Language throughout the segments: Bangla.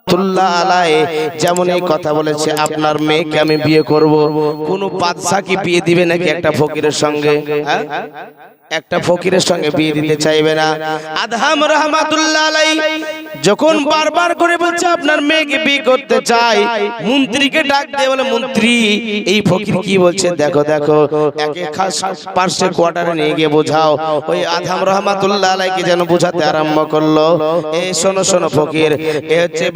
রহমাতুল্লাহ আলাইহি যেমন এই কথা বলেছে, আপনার মেয়েকে আমি বিয়ে করব, কোন বাদশা কি বিয়ে দিবে নাকি একটা ফকিরের সঙ্গে? হ্যাঁ, একটা ফকিরের সঙ্গে বিয়ে দিতে চাইবে না। আদহাম রহমাতুল্লাহ আলাইহি যখন বারবার করে বলছে আপনার মেয়েকে বিয়ে করতে চাই, মন্ত্রীকে ডাক দিয়ে বলে, মন্ত্রী এই ফকির কি বলছে দেখো দেখো, একে খাস পার্শ্বে কোয়ার্টারে নিয়ে গিয়ে বোঝাও। ওই আদহাম রহমাতুল্লাহ আলাইহিকে যেন বোঝাতে আরম্ভ করলো, এই শোনো শোনো ফকির, এ হচ্ছে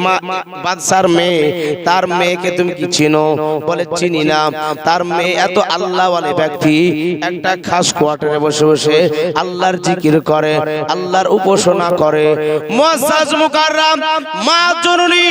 বাদশার মেয়ে, তার মেয়েকে তুমি কি চিনো? বলে চিনি না। তার মেয়ে এত আল্লাহওয়ালা ব্যক্তি, একটা খাস কোয়ার্টারে বসে বসে আল্লাহর জিকির করে, আল্লাহর উপাসনা করে। মুআজ্জাজ মুকাররম মা জননী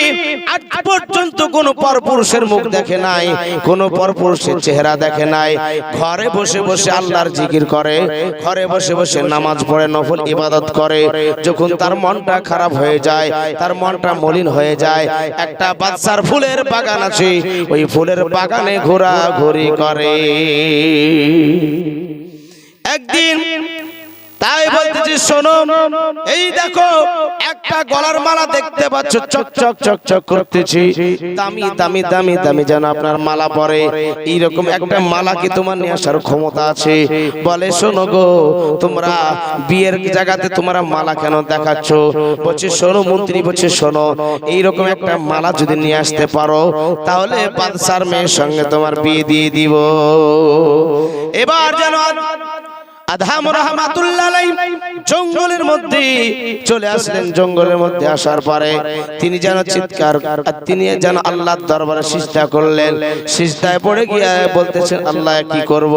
আজ পর্যন্ত কোন পরপুরুষের মুখ দেখে নাই, কোন পরপুরুষের চেহারা দেখে নাই। ঘরে বসে বসে আল্লাহর জিকির করে, ঘরে বসে বসে নামাজ পড়ে, নফল ইবাদত করে। যখন তার মনটা খারাপ হয়ে যায়, তার মনটা মলিন হয়ে যায়, একটা বাদশার ফুলের বাগান আছে, ওই ফুলের বাগানে ঘোরাঘুরি করে। একদিন তাই বলতেছি, শোনো এই দেখো একটা গলার মালা দেখতে পাচ্ছ, চক চক চক চক করতেছি, দামি দামি দামি দামি যেন আপনার মালা পরে, এইরকম একটা মালা কি তোমার নিয়ে আসার ক্ষমতা আছে? বলে শোনো গো, তোমরা বিয়ের জায়গাতে তোমরা মালা কেন দেখাচ্ছ? বলছে শোনো মন্ত্রী, বলছে শোনো, এইরকম একটা মালা যদি নিয়ে আসতে পারো তাহলে বাদশার মেয়ের সঙ্গে তোমার বিয়ে দিয়ে দিব। এবার যেন আদহাম রহমাতুল্লাহ আলাইহি জঙ্গলের মধ্যে চলে আসলেন। জঙ্গলের মধ্যে আসার পরে তিনি যেন চিৎকার, তিনি যেন আল্লাহর দরবারে সিজদা করলেন। সিজদায় পড়ে গিয়ে বলতেছেন, আল্লাহ কি করব,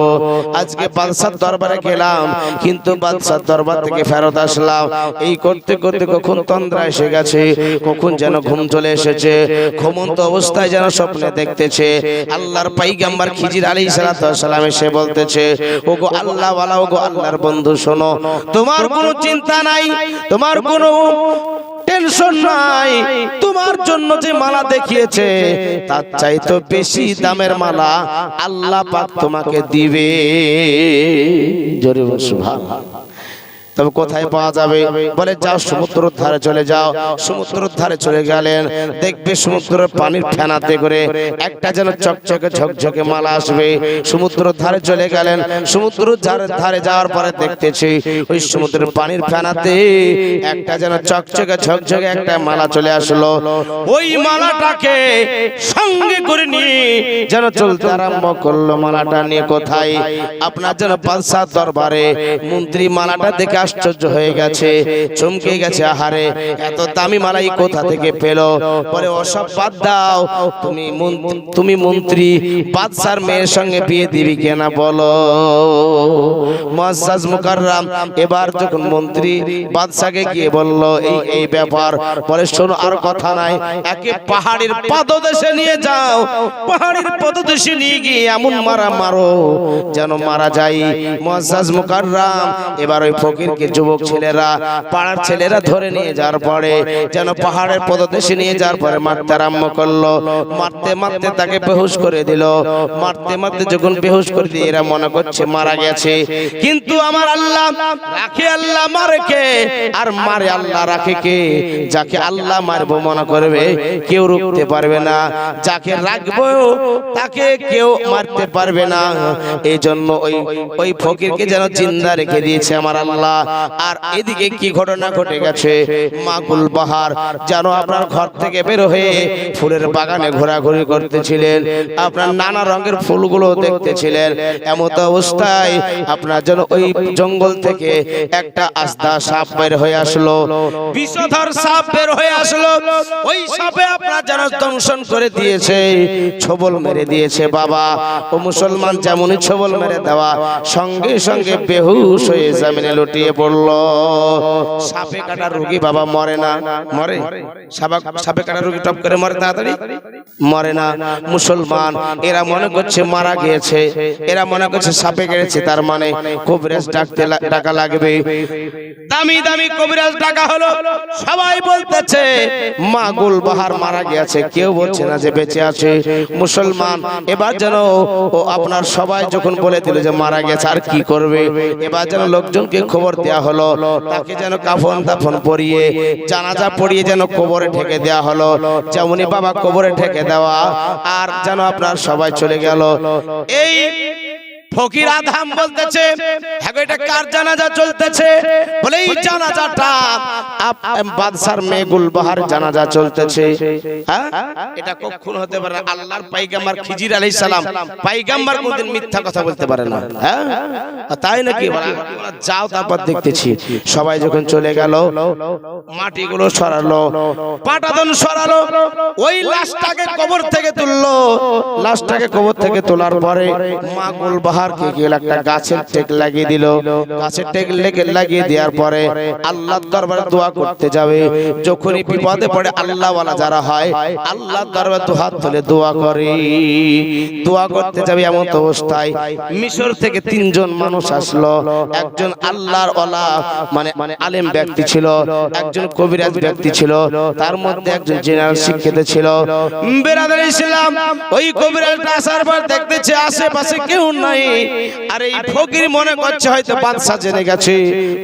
আজকে বাদশার দরবারে গেলাম কিন্তু বাদশার দরবার থেকে ফেরত আসলাম, এই করতে করতে কখন তন্দ্রা এসে গেছে, কখন যেন ঘুম চলে এসেছে, ঘুমন্ত অবস্থায় যেন স্বপ্নে দেখতেছে আল্লাহর পয়গম্বর খিজির আলাইহিস সালাম এসে বলতেছে, ওগো আল্লাহ ওয়ালা, ওগো আল্লাহর বন্ধু, শোনো তোমার কোনো চিন্তা নাই, তোমার কোনো টেনশন নাই, তোমার জন্য যে মালা দেখিয়েছে তার চাইতে বেশি দামের মালা আল্লাহ পাক তোমাকে দিবে। জোরে বল সুবহানাল্লাহ। তবে কোথায় পাওয়া যাবে? বলে যাও সমুদ্রের ধারে চলে যাও। সমুদ্রের ধারে চলে গেলেন, দেখবে সমুদ্রের পানির ফেনাতে করে একটা যেন চকচকে ঝকঝকে মালা আসবে। সমুদ্রের ধারে চলে গেলেন, সমুদ্রের ধারে যাওয়ার পরে দেখতেছি ওই সমুদ্রের পানির ফেনাতে একটা যেন চকচকে ঝকঝকে একটা মালা চলে আসলো। ওই মালাটাকে সঙ্গে করে নিয়ে যেন চলতে আরম্ভ করলো। মালাটা নিয়ে কোথায়? আপনার যেন বাদশার দরবারে। মন্ত্রী মালাটা দেখে আশ্চর্য হয়ে গেছে, চমকে গেছে, আহারে এত দামি মালাই কোথা থেকে পেলো? বলে ওসব বাদ দাও, তুমি মন্ত্রী বাদশার মেয়ের সঙ্গে বিয়ে দিবি কেনা বলো। মুআজ্জাজ মুকাররম এবার যখন মন্ত্রী বাদশাকে গিয়ে বলল এই ব্যাপার, বলে শোনো আর কথা নাই, একে পাহাড়ের পাদদেশে নিয়ে যাও, পাহাড়ের পাদদেশে নিয়ে গিয়ে এমন মারো যেন মারা যায়। মুআজ্জাজ মুকাররম এবার ওই ফকির যুবক ছেলেরা, পাড়ার ছেলেরা ধরে নিয়ে যাওয়ার পরে যেন পাহাড়ের পদদেশে নিয়ে যাওয়ার পরে মারতে আরম্ভ করলো। মারতে মারতে তাকে বেহুশ করে দিল। মারতে মারতে যখন বেহুশ করে দিয়ে এরা মনে করছে মারা গেছে, কিন্তু আমার আল্লাহ রাখে, আল্লাহ মারে কে? আর মারে আল্লাহ, রাখে কে? যাকে আল্লাহ মারবো মনে করবে কেউ রুখতে পারবে না, যাকে রাখবো তাকে কেউ মারতে পারবে না। এই জন্য ওই ফকিরকে যেন জিন্দা রেখে দিয়েছে আমার আল্লাহ। আর এদিকে কি ঘটনা ঘটে গেছে? মা গুলবাহার যেন আপনার ঘর থেকে বের হয়ে ফুলের বাগানে ঘোরাঘুরি করতেছিলেন, আপনার নানা রঙের ফুলগুলো দেখতেছিলেন। এমত অবস্থায় আপনার যেন ওই জঙ্গল থেকে একটা আস্তা সাপ বের হয়ে আসলো, বিষধর সাপ বের হয়ে আসলো। ওই সাপে আপনার যেন দংশন করে দিয়েছে, ছবল মেরে দিয়েছে। বাবা ও মুসলমান, যেমনই ছবল মেরে দেওয়া সঙ্গে সঙ্গে বেহুশ হয়ে জমিনে লুটিয়ে পড়লো। সাপে কাটা রোগী বাবা মরে না, মরে? সাপে কাটা রোগী টপ করে মরে তাড়াতাড়ি? মরে না। মুসলমান এরা মনে করছে মারা গিয়েছে, এরা মনে করছে সাপে কেটেছে, তার মানে কবিরাজ ডাকা লাগবে। দামি দামি কবিরাজ ডাকা হলো। সবাই বলতেছে মা গুলবাহার মারা গিয়েছে, কেউ বলছে না যে বেঁচে আছে। মুসলমান এবার যেন আপনার সবাই যখন বলে দিল যে মারা গেছে, আর কি করবে? এবার যেন লোকজনকে খবর দেয়া হলো, তাকে যেন কাফন দাফন পরিয়ে জানাজা পড়িয়ে যেন কবরে ঢেকে দেয়া হলো। যেমনই বাবা কবরে ঢেকে দেওয়া আর যেন আপনার সবাই চলে গেল। এই ফকির আদম বলতেছে, হ্যাঁ এটা কার জানাজা চলতেছে? বলে এই জানাজাটা বাদশার মেয়ে গুলবাহার জানাজা চলতেছে। হ্যাঁ, এটা কখনো হতে পারে না। আল্লাহর পয়গম্বর খিজির আলাইহিস সালাম, পয়গম্বর কোনদিন মিথ্যা কথা বলতে পারে না। হ্যাঁ, তাই নাকি? যাও, তারপর দেখতেছি। সবাই যখন চলে গেল, মাটিগুলো সরালো, পাটাতন সরালো, ওই লাশটাকে কবর থেকে তুললো। লাশটাকে কবর থেকে তোলার পরে মা গুলবাহার একটা গাছের টেক লাগিয়ে দিল। গাছের টেক লাগিয়ে দেওয়ার পরে আল্লাহর দরবারে দোয়া করতে যাবে। যখনই বিপদে পড়ে আল্লাহওয়ালা যারা হয়, আল্লাহর দরবারে দু হাত তুলে দোয়া করে, দোয়া করতে যাবে। এমন অবস্থায় মিশর থেকে 3 জন মানুষ আসলো। একজন আল্লাহর ওয়ালা মানে আলেম ব্যক্তি ছিল, একজন কবিরাজ ব্যক্তি ছিল, তার মধ্যে একজন জেনারেল শিক্ষিত ছিল। বেরাদার ইসলাম, ওই কবিরাজটা আসার পর দেখতেছে আশেপাশে কেউ নাই। আর এই ফকির মনে করছে হয়তো বাদশা জেনে গেছে,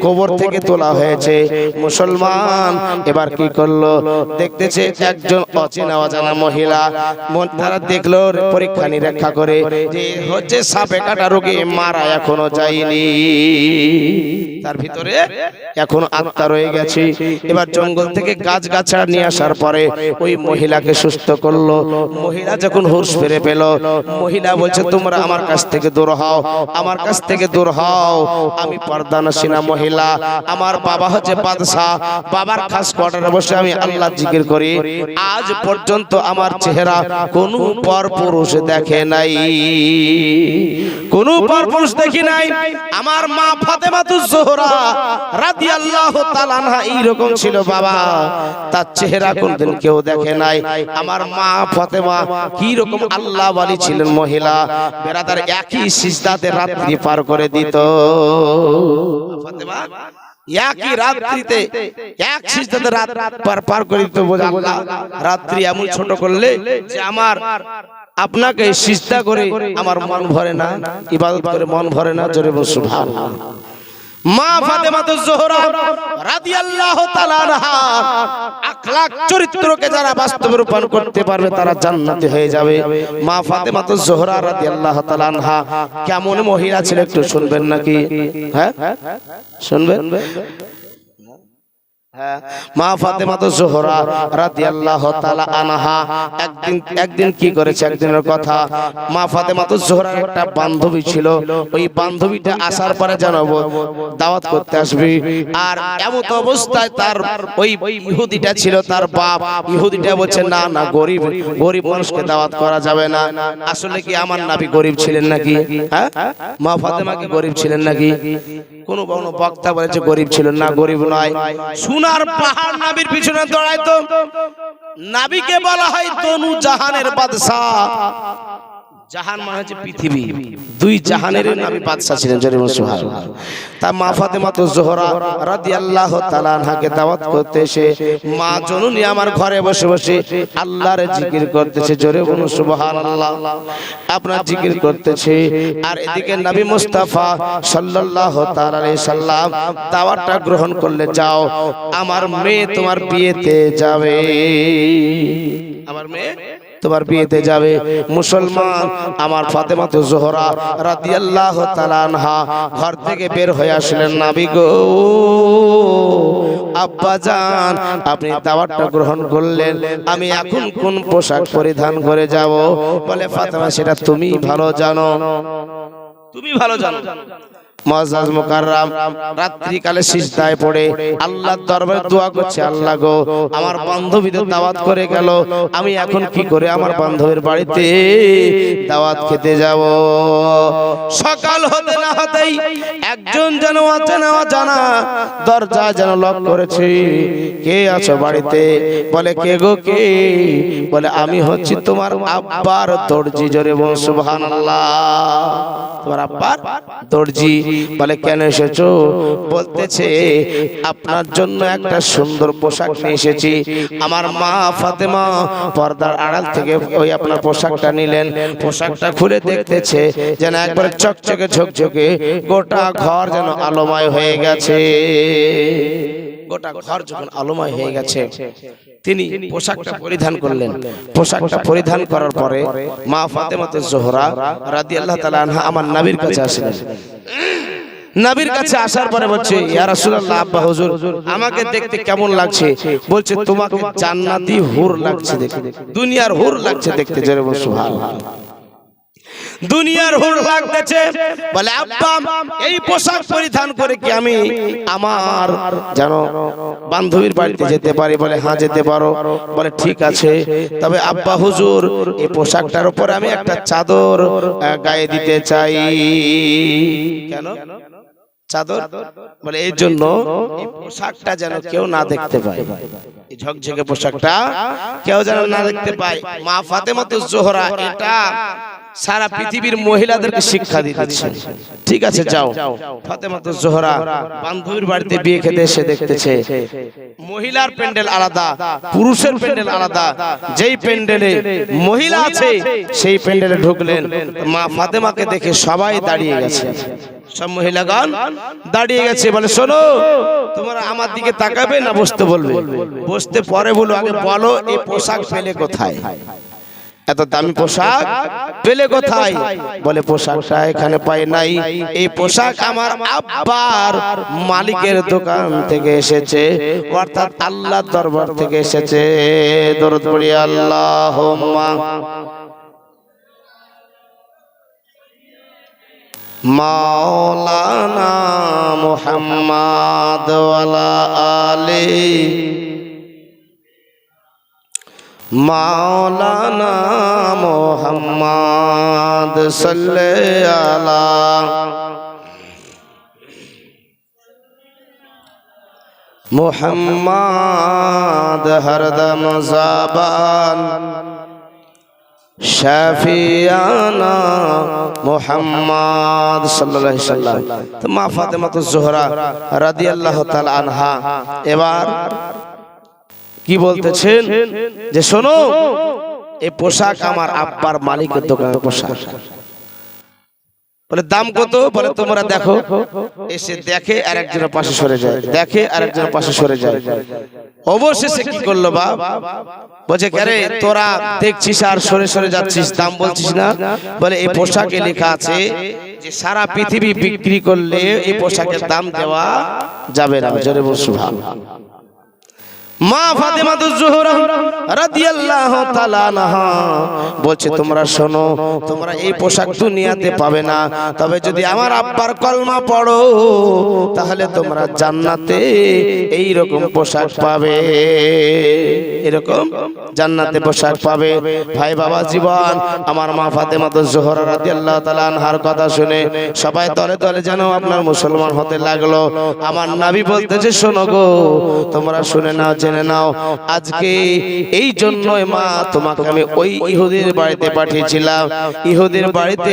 কবর থেকে তোলা হয়েছে। মুসলমান এবার কি করলো? দেখতেছে একজন অচেনা অজানা মহিলা, তারা দেখলো পরীক্ষা নিরীক্ষা করে যে হচ্ছে সাপে কাটা রোগে মারা এখনো যায়নি, তার ভিতরে এখন আত্মা রয়ে গেছে। এবার জঙ্গল থেকে গাছ গাছড়া নিয়ে আসার পরে ওই মহিলাকে সুস্থ করলো। মহিলা যখন হুঁশ ফিরে পেল, মহিলা বলছে তোমরা আমার কাছ থেকে দূর হও, আমার কাছ থেকে দূর হও। আমি পর্দানসীনা মহিলা, আমার বাবা হচ্ছে বাদশাহ, বাবার খাস কোয়ার্টারে বসে আমি আল্লাহ জিকির করি। আজ পর্যন্ত আমার চেহারা কোন পরপুরুষ দেখে নাই, কোন পরপুরুষ দেখি নাই। আমার মা ফাতেমাতুজ জোহরা রাদিয়াল্লাহু তাআলা আনহা এইরকম ছিল বাবা, তার চেহারা কোনদিন কেউ দেখে নাই। আমার মা ফাতেমা কি রকম আল্লাহ ওয়ালি ছিলেন মহিলা, বেরাদার একই সিজদাতে রাত্রি পার করে দিত। ফাতেমা একই রাত্রিতে এক সিজদাতে রাত পার করে দিত। বোঝা আল্লাহ রাত্রি এমন ছোট করলে যে আমার আপনাকে সিজদা করে আমার মন ভরে না, ইবাদত করে মন ভরে না। জোরে বল সুবহানাল্লাহ। মা ফাতেমাতুজ জোহরা রাদিয়াল্লাহু তাআলা আনহা আখলাক চরিত্রকে যারা বাস্তবে রূপায়ণ করতে পারবে তারা জান্নাতি হয়ে যাবে। মা ফাতেমাতুজ জোহরা রাদিয়াল্লাহু তাআলা আনহা কেমন মহিলা ছিল একটু শুনবেন নাকি? হ্যাঁ, শুনবেন। মা ফাতেমাতুজ জোহরা রাদিয়াল্লাহু তাআলা আনহা একদিন কি করেছে, একদিনের কথা। মা ফাতেমাতুজ জোহরার একটা বান্ধবী ছিল, ওই বান্ধবীটা আসার পরে জানাবো দাওয়াত করতে আসবে। আর এমন অবস্থায় তার ওই ইহুদিটা ছিল, তার বাপ ইহুদিটা বলছে না না, গরিব মানুষকে দাওয়াত করা যাবে না। আসলে কি আমার নবী গরিব ছিলেন নাকি? হ্যাঁ, মা ফাতেমা কি গরিব ছিলেন নাকি? কোন বক্তা বলেছে গরিব ছিলেন না, গরিব নয়। সোনার পাহাড় নবীর পিছনে দৌড়াইতো। নবীকে বলা হয় তনু জাহানের বাদশা। জাহান মানে হচ্ছে পৃথিবী, 2 জাহানের নবী বাদশা ছিলেন। জোরে বলুন সুবহানাল্লাহ। তা মা ফাতেমাতুজ জোহরা রাদিয়াল্লাহু তাআলা আনহাকে দাওয়াত করতে এসে মা জননী আমার ঘরে বসে বসে আল্লাহর জিকির করতেছে। জোরে বলুন সুবহানাল্লাহ। আপনার জিকির করতেছে, আর এদিকে নবী মুস্তাফা সাল্লাল্লাহু তাআলা আলাইহি সাল্লাম দাওয়াতটা গ্রহণ করলে, যাও আমার মেয়ে তোমার বিয়েতে যাবে, আমার মেয়ে তোমার বিয়েতে যাবে। মুসলমান আমার ফাতেমাতুজ জোহরা রাদিয়াল্লাহু তাআলা আনহা ঘর থেকে বের হয়ে আসলেন। নবী গো, আব্বা জান আপনি দাওয়াতটা গ্রহণ করলেন, আমি এখন কোন পোশাক পরিধান করে যাব? বলে ফাতেমা সেটা তুমি ভালো জানো, তুমি ভালো জানো। মুআজ্জাজ মুকাররম রাত্রি কালে সিজদায় পড়ে আল্লাহর দরবারে দোয়া করছে, আল্লাহ গো আমার বান্ধবীদের দাওয়াত করে গেল, আমি এখন কি করে আমার বান্ধবীর বাড়িতে দাওয়াত খেতে যাব? সকাল হতে না হতেই একজন যেন অজানা দরজা যেন লক করেছে। কে আছো বাড়িতে? বলে কে গো কে? বলে আমি হচ্ছি তোমার আব্বার দর্জি। জোরে বল সুবহানাল্লাহ। তোমার আব্বার দর্জি। বলে কেন এসেছো? বলতেছে আপনার জন্য একটা সুন্দর পোশাক নিয়ে এসেছি। আমার মা ফাতেমা পর্দার আড়াল থেকে ওই আপনার পোশাকটা নিলেন। পোশাকটা খুলে দেখতেছে যেন একবার চকচকে ঝকঝকে, গোটা ঘর যেন আলোময় হয়ে গেছে। গোটা ঘর যখন আলোময় হয়ে গেছে, তিনি পোশাকটা পরিধান করলেন। পোশাকটা পরিধান করার পরে মা ফাতেমাতে জোহরা রাদিয়াল্লাহু তাআলা আনহা আমার নবীর কাছে আসলেন। নবীর কাছে আসার পরে বলছে, ইয়া রাসূলুল্লাহ, আব্বা হুজুর, আমাকে দেখতে কেমন লাগছে? বলছে তোমাকে জান্নাতি হুর লাগছে দেখতে, দুনিয়ার হুর লাগছে দেখতে। জোরে বল সুবহানাল্লাহ। দুনিয়ার হুর লাগতেছে। বলে আব্বা, এই পোশাক পরিধান করে কি আমি আমার জানো বান্ধবীর বাড়িতে যেতে পারি? বলে হ্যাঁ যেতে পারো। বলে ঠিক আছে, তবে আব্বা হুজুর এই পোশাকটার উপর আমি একটা চাদর গায়ে দিতে চাই। কেন চাদর? বলে এই জন্য এই পোশাকটা যেন কেউ না দেখতে পায়, এই ঝকঝকে পোশাকটা কেউ যেন না দেখতে পায়। মা ফাতেমাতুজ জোহরা এটা সারা পৃথিবীর মহিলাদেরকে শিক্ষা দিতেছে। ঠিক আছে যাও। ফাতেমাতুজ জোহরা বান্ধবীর বাড়িতে বিয়ে খেতে এসে দেখতেছে মহিলার প্যান্ডেল আলাদা, পুরুষের প্যান্ডেল আলাদা। যেই প্যান্ডেলে মহিলা আছে সেই প্যান্ডেলে ঢুকলেন, মা ফাতেমাকে দেখে সবাই দাঁড়িয়ে গেছে। সব মহিলাগণ দাঁড়িয়ে গেছে। বলে শোনো, তোমরা আমার দিকে তাকাবে না বসতে বলবে? বসতে পরে বলো, আগে বলো এই পোশাক পেলে কোথায়? এত দামি পোশাক পেলে কোথায়? বলে পোশাকটা এখানে পাই নাই, এই পোশাক আমার আব্বার মালিকের দোকান থেকে এসেছে, অর্থাৎ আল্লাহর দরবার থেকে এসেছে। দরুদ পড়ি আল্লাহুম্মা মাওলানা মুহাম্মাদ ওয়ালা আলি মাওলানা মুহাম্মাদ সাল্লাল্লাহু আলা মুহাম্মাদ হরদম জাবান শাফিয়ানা মুহাম্মাদ সাল্লাল্লাহু আলাইহি সাল্লাম। তো মা ফাতেমাতুজ জোহরা রাদিয়াল্লাহু তাআলা আনহা এবার কি বলতেছেন যে শোনো, এই পোশাক আমার আব্বার মালিকের দোকানের পোশাক। বলে দাম কত? বলে তোমরা দেখো। এসে দেখে আর একজনের পাশে সরে যায়, দেখে আর একজনের পাশে সরে যায়। অবশেষে কি করলো বাপ? বলছে আরে তোরা দেখছিস আর সরে সরে যাচ্ছিস, দাম বলছিস না? বলে এই পোশাকে লেখা আছে যে সারা পৃথিবী বিক্রি করলে এই পোশাকের দাম দেওয়া যাবে না। জোরে বল সুবহানাল্লাহ। মা ফাতেমাতুজ জোহরা রাদিয়াল্লাহু তাআলা আনহা বলছে তোমরা শোনো, তোমরা এই পোশাক দুনিয়াতে পাবে না, তবে যদি আমার আব্বার কলমা পড়ো তাহলে তোমরা জান্নাতে এই রকম পোশাক পাবে, এরকম জান্নাতে পোশাক পাবে। ভাই বাবা জীবন, আমার মা ফাতেমাতুজ জোহরা রাদিয়াল্লাহু তাআলা আনহার কথা শুনে সবাই দলে দলে যেন আপনার মুসলমান হতে লাগলো। আমার নবী বলতেছে শোনো গো, তোমরা শুনে নাও, জেনে নাও, আজকে এই জন্যই মা তোমাকে আমি ওই ইহুদির বাড়িতে পাঠিয়েছিলাম, ইহুদির বাড়িতে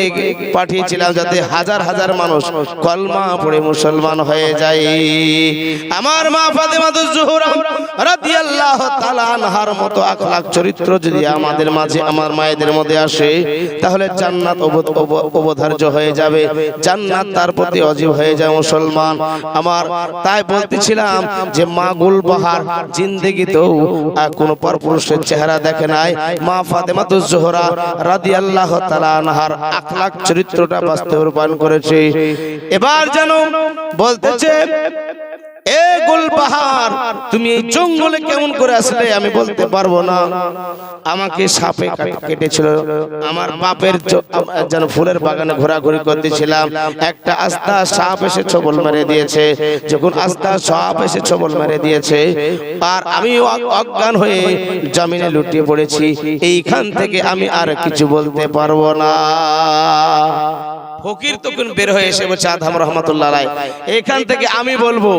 পাঠিয়েছিলাম যাতে হাজার হাজার মানুষ কলমা পড়ে মুসলমান হয়ে যায়। আমার মা ফাতেমাতুজ জোহরা রাদিয়াল্লাহু তাআলা আনহার মতো আখলাক চরিত্র যদি আমাদের মাঝে, আমার মায়েদের মধ্যে আসে, তাহলে জান্নাত অবধার্য হয়ে যাবে, জান্নাত তার প্রতি অজীব হয়ে যায় মুসলমান আমার। তাই বলতেছিলাম যে মা গুলবাহার জিন্দেগিতেও কোন পরপুরুষের চেহারা দেখে নাই, মা ফাতেমাতুজ জোহরা রাদিয়াল্লাহু তাআলা আনহার আখলাক চরিত্রটা বাস্তবে রূপায়ণ করেছে। এবার যেন বলতেছে এ গুলবাহার, তুমি এই জঙ্গলে কেমন করে আসলে? আমি বলতে পারবো না, আমাকে সাপে কেটেছিল, আমার বাপের যেন ফুলের বাগানে ঘোরাঘুরি করতেছিলাম, একটা আস্তা সাপ এসে ছবল মেরে দিয়েছে। যখন আস্তা সাপ এসে ছবল মেরে দিয়েছে আর আমি অজ্ঞান হয়ে জমিনে লুটিয়ে পড়েছি, এইখান থেকে আমি আর কিছু বলতে পারবো না। ফকির তখন বের হয়ে এসে বলছে আদম রহমাতুল্লাহ আলাইহি, এখান থেকে আমি বলবো।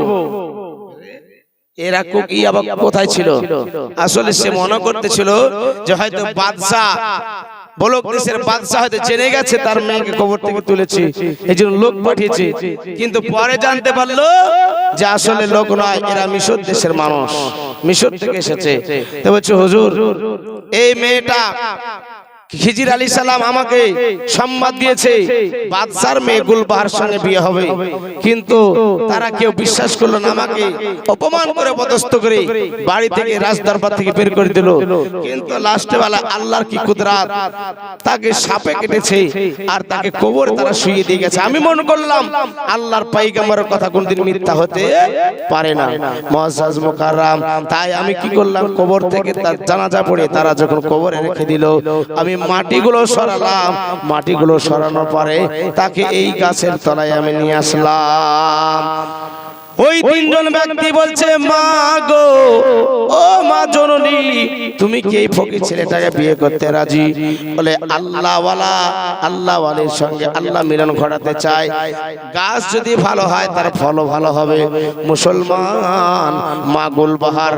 এরা কুকি আবার কোথায় ছিল? আসলে সে মনে করতেছিল যে হয়তো বাদশা বলক দেশের বাদশা হয়তো জেনে গেছে তার মেয়েকে কবর থেকে তুলেছে, এই জন্য লোক পাঠিয়েছে। কিন্তু পরে জানতে পারলো যে আসলে লোক নয়, এরা মিশর দেশের মানুষ, মিশর থেকে এসেছে। তো বলছে হুজুর, এই মেয়েটা খিজির আলী সালাম আমাকে সংবাদ দিয়েছে বাদশার মেয়ে গুলবাহার সঙ্গে বিয়ে হবে, কিন্তু তারা কেউ বিশ্বাস করলো না, আমাকে অপমান করে পদস্থ করে বাড়ি থেকে রাজদরবার থেকে বের করে দিল। কিন্তু লাস্টে বেলা আল্লাহর কি কুদরত, তাকে সাপে কেটেছে আর তাকে কবরে তারা শুইয়ে দিয়ে গেছে। আমি মনে করলাম আল্লাহর পয়গম্বরের কথা কোনদিন মিথ্যা হতে পারে না, মুআজ্জাজ মুকাররম। তাই আমি কি করলাম, কবর থেকে তার জানাজা পড়ে তারা যখন কবরে রেখে দিল, আমি মাটিগুলো সরালাম। মাটিগুলো সরানোর পরে তাকে এই গাছের তলায় আমি নিয়ে আসলাম। ওই তিনজন ব্যক্তি বলছে, মা গো, ও মা জননী, তুমি কি এই ফকির ছেলেটাকে বিয়ে করতে রাজি? বলে আল্লাহওয়ালা, আল্লাহওয়ালির সঙ্গে আল্লাহ মিলন ঘটাতে চায়। গাছ যদি ভালো হয় তার ফলও ভালো হবে। মুসলমান মা গুলবাহার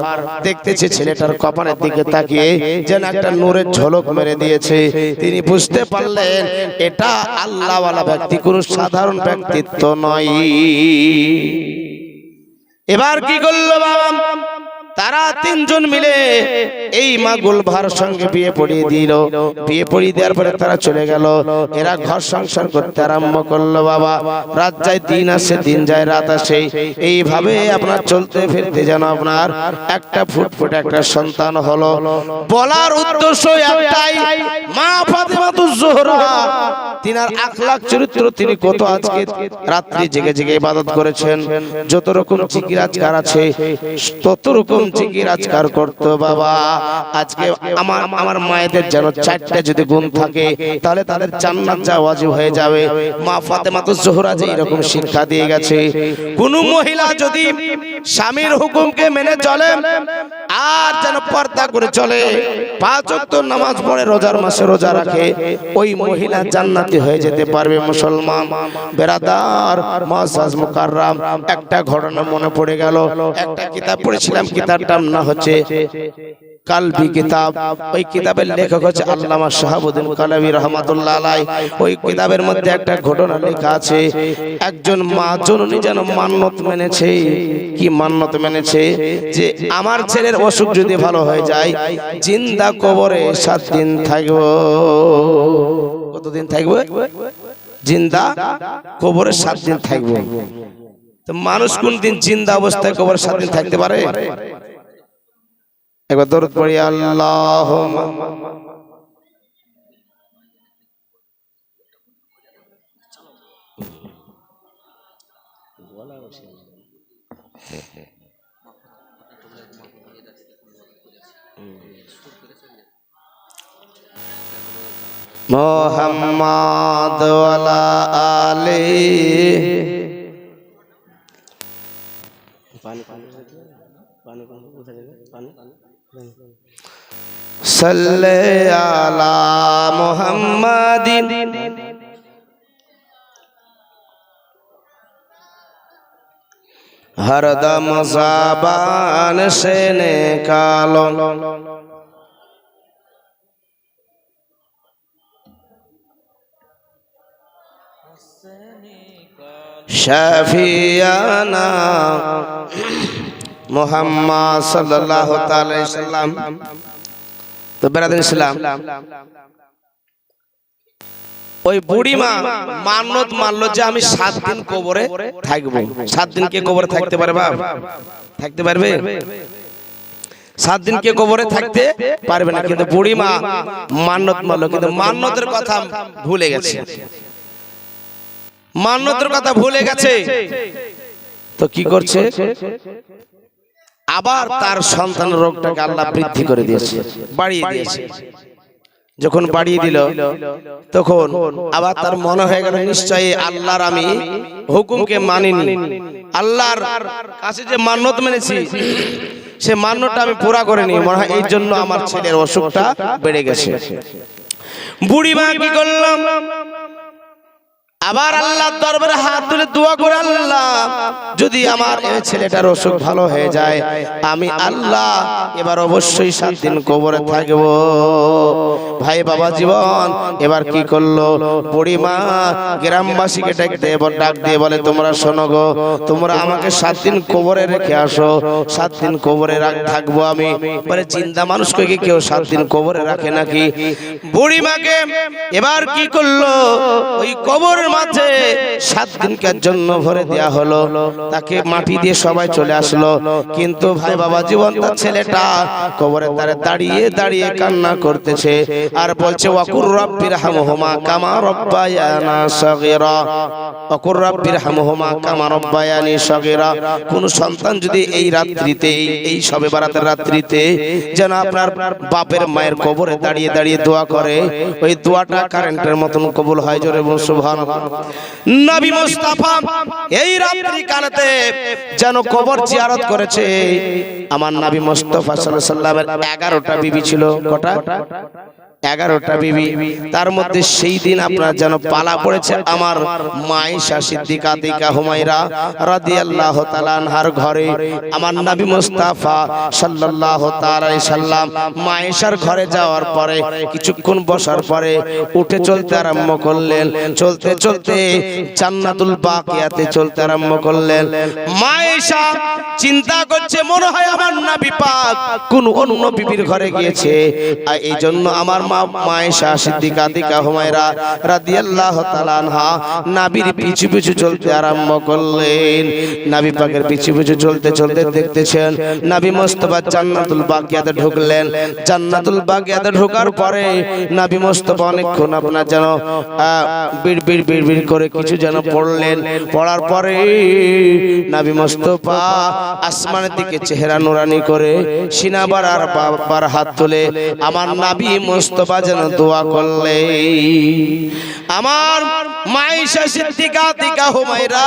দেখতেছে ছেলেটার কপালের দিকে তাকিয়ে যেন একটা নূরের ঝলক মেরে দিয়েছে। তিনি বুঝতে পারলেন এটা আল্লাহওয়ালা ব্যক্তি, কোনো সাধারণ ব্যক্তিত্ব নয়। এবার কি করলো বাবা, তারা তিনজন মিলে এই মা গুলবাহার সঙ্গে বিয়ে পড়িয়ে দিল। বিয়ে পড়িয়ে দেওয়ার পরে তারা চলে গেল। এরা ঘর সংসার করতে আরম্ভ করলো। বাবা, রাত যায় দিন আসে, দিন যায় রাত আসে, এইভাবে আপনার চলতে ফিরতে যেন আপনার একটা ফুটফুটে একটা সন্তান হলো। বলার উদ্দেশ্য একটাই, মা ফাতেমাতুজ জোহরা তিনার আখলাক চরিত্র, তিনি কত আজকে রাত্রি জেগে জেগে ইবাদত করেছেন। যত রকম জিকির আজকার আছে তত রকম জিকির আজকার করতো। বাবা, আজকে আমার মায়েদের যেন চারটা যদি গুণ থাকে তাহলে তাদের জান্নাত যাওয়া ওয়াজিব হয়ে যাবে। মা ফাতেমাতুজ জোহরা যে এরকম শিক্ষা দিয়ে গেছে, কোন মহিলা যদি স্বামীর হুকুমকে মেনে চলে আর যেন পর্দা করে চলে, 5 ওয়াক্ত নামাজ পড়ে রোজার মাসে রোজা রাখে, ওই মহিলা জান্নাতি হয়ে যেতে পারবে। মুসলমান বেরাদার, মুআজ্জাজ মুকাররম, একটা ঘটনা মনে পড়ে গেল। একটা কিতাব পড়েছিলাম, কিতাবটার নাম হচ্ছে কালবি কিতাব। ওই কিতাবের লেখক হচ্ছে আল্লামা শাহাবুদ্দিন কালাবি রহমাতুল্লাহ আলাইহি। ওই কিতাবের মধ্যে একটা ঘটনা লেখা আছে, একজন মা জননী যেন মান্যত মেনেছে। কি মান্যত মেনেছে? যে আমার ছেলের অসুখ যদি ভালো হয়ে যায়, জিন্দা কবরে 7 দিন থাকবো। কতদিন থাকবো? জিন্দা কবরে 7 দিন থাকবো। তো মানুষ কোন দিন জিন্দা অবস্থায় কবরে 7 দিন থাকতে পারে? একবার দরুদ পড়ি, আল্লাহুম্মা মুহাম্মাদ ওয়ালা আলি সাল্লি আলা মুহাম্মাদিন হরদম ज़बान से निकालो शफियाना मुहम्मद सल्लल्लाहु अलैहि वसल्लम। तो बेरादर इस्लाम, ওই বুড়িমা মান্যত মানলো যে আমি 7 দিন কবরে থাকবো। 7 দিন কে কবরে থাকতে পারে বাপ? থাকতে পারবে? 7 দিন কে কবরে থাকতে পারবে না। কিন্তু বুড়িমা মান্যত মানলো, কিন্তু মান্যতের কথা ভুলে গেছে। মান্যতের কথা ভুলে গেছে তো কি করছে? আবার তার সন্তানের রোগটাকে আল্লাহ বৃদ্ধি করে দিয়েছে, বাড়িয়ে দিয়েছে। যখন বাড়িয়ে দিল তখন আবার তার মনে হয়ে গেল নিশ্চয়ই আল্লাহর আমি হুকুমকে মানিনি, আল্লাহর কাছে যে মান্যত মেনেছি সে মান্যতটা আমি পুরা করিনি, মনে হয় এই জন্য আমার ছেলের অসুখটা বেড়ে গেছে। বুড়িমা কি করলাম, আবার আল্লাহর দরবারে হাত তুলে দোয়া করে, আল্লাহ যদি আমার এই ছেলেটার অসুখ ভালো হয়ে যায়, আমি আল্লাহ এবার অবশ্যই 7 দিন কবরে থাকব। ভাই বাবা জীবন এবার কি করলো, বুড়িমা গ্রামবাসীকে ডাক দিয়ে বলে, তোমরা শোনো গো, তোমরা আমাকে 7 দিন কবরে রেখে আসো, 7 দিন কবরে থাকবো আমি। বলে জিন্দা মানুষকে কি কেউ 7 দিন কবরে রাখে নাকি? বুড়িমাকে এবার কি করলো, ওই কবরের মাঝে 7 দিনকার জন্য ভরে দেয়া হলো, তাকে মাটি দিয়ে সবাই চলে আসলো। কিন্তু ভাই বাবা জীবন তার ছেলেটা কবরে তারে দাঁড়িয়ে দাঁড়িয়ে কান্না করতেছে আর বলছে, ওয়াকুর রাব্বির হামহুমা কামা রাব্বায়ানা সাগীরা, ওয়াকুর রাব্বির হামহুমা কামা রাব্বায়ানি সাগীরা। কোন সন্তান যদি এই রাত্রিতে, এই শবে বারাতের রাত্রিতে যেন আপনার বাপের মায়ের কবরে দাঁড়িয়ে দাঁড়িয়ে দোয়া করে, ওই দোয়াটা কারেন্টের মতন কবুল হয়। জোরে বলুন সুবহানাল্লাহ। নবী মুস্তাফা এই রাত্রি কালেতে যেন কবর জিয়ারত করেছে। আমার নবী মুস্তাফা সাল্লাল্লাহু আলাইহি সাল্লামের 11টা বিবি ছিল। কটা? 11টা বিবি। তার মধ্যে সেই দিন আপনার যেন পালা পড়েছে আমার মায়েশা সিদ্দিকা তিকা হুমায়রা রাদিয়াল্লাহু তাআলা আনহার ঘরে। আমার নবী মুস্তাফা সাল্লাল্লাহু তাআলা আলাইহি সাল্লাম মায়েশার ঘরে যাওয়ার পরে কিছুক্ষণ বসার পরে উঠে চলতে আরম্ভ করলেন। চলতে চলতে জান্নাতুল বাকিয়াতে চলতে আরম্ভ করলেন। মায়েশা চিন্তা করছে, মনে হয় আমার নবী পাক কোন অন্য বিবির ঘরে গিয়েছে, আর এই জন্য আমার মায়েশা সিদ্দিকা তিকা হুমায়রা রাদিয়াল্লাহু তাআলা আনহা নবীর পিছু পিছু চলতে আরম্ভ করলেন। নবী পাকের পিছু পিছু চলতে চলতে দেখতেছেন নবী মুস্তাফা জান্নাতুল বাকিয়াতে ঢুকলেন। জান্নাতুল বাকিয়াতে ঢোকার পরে নবী মুস্তাফা অনেকক্ষণ আপনার যেন বিড়বিড় বিড়বিড় করে কিছু যেন পড়লেন। পড়ার পরে নবী মুস্তাফা আসমানের দিকে চেহারা নুরানি করে সিনাবার আর বাবার হাত তুলে আমার নবী মুস্তাফা যেন দোয়া করলে। আমার মায়েশা সিদ্দিকা তিকা হুমায়রা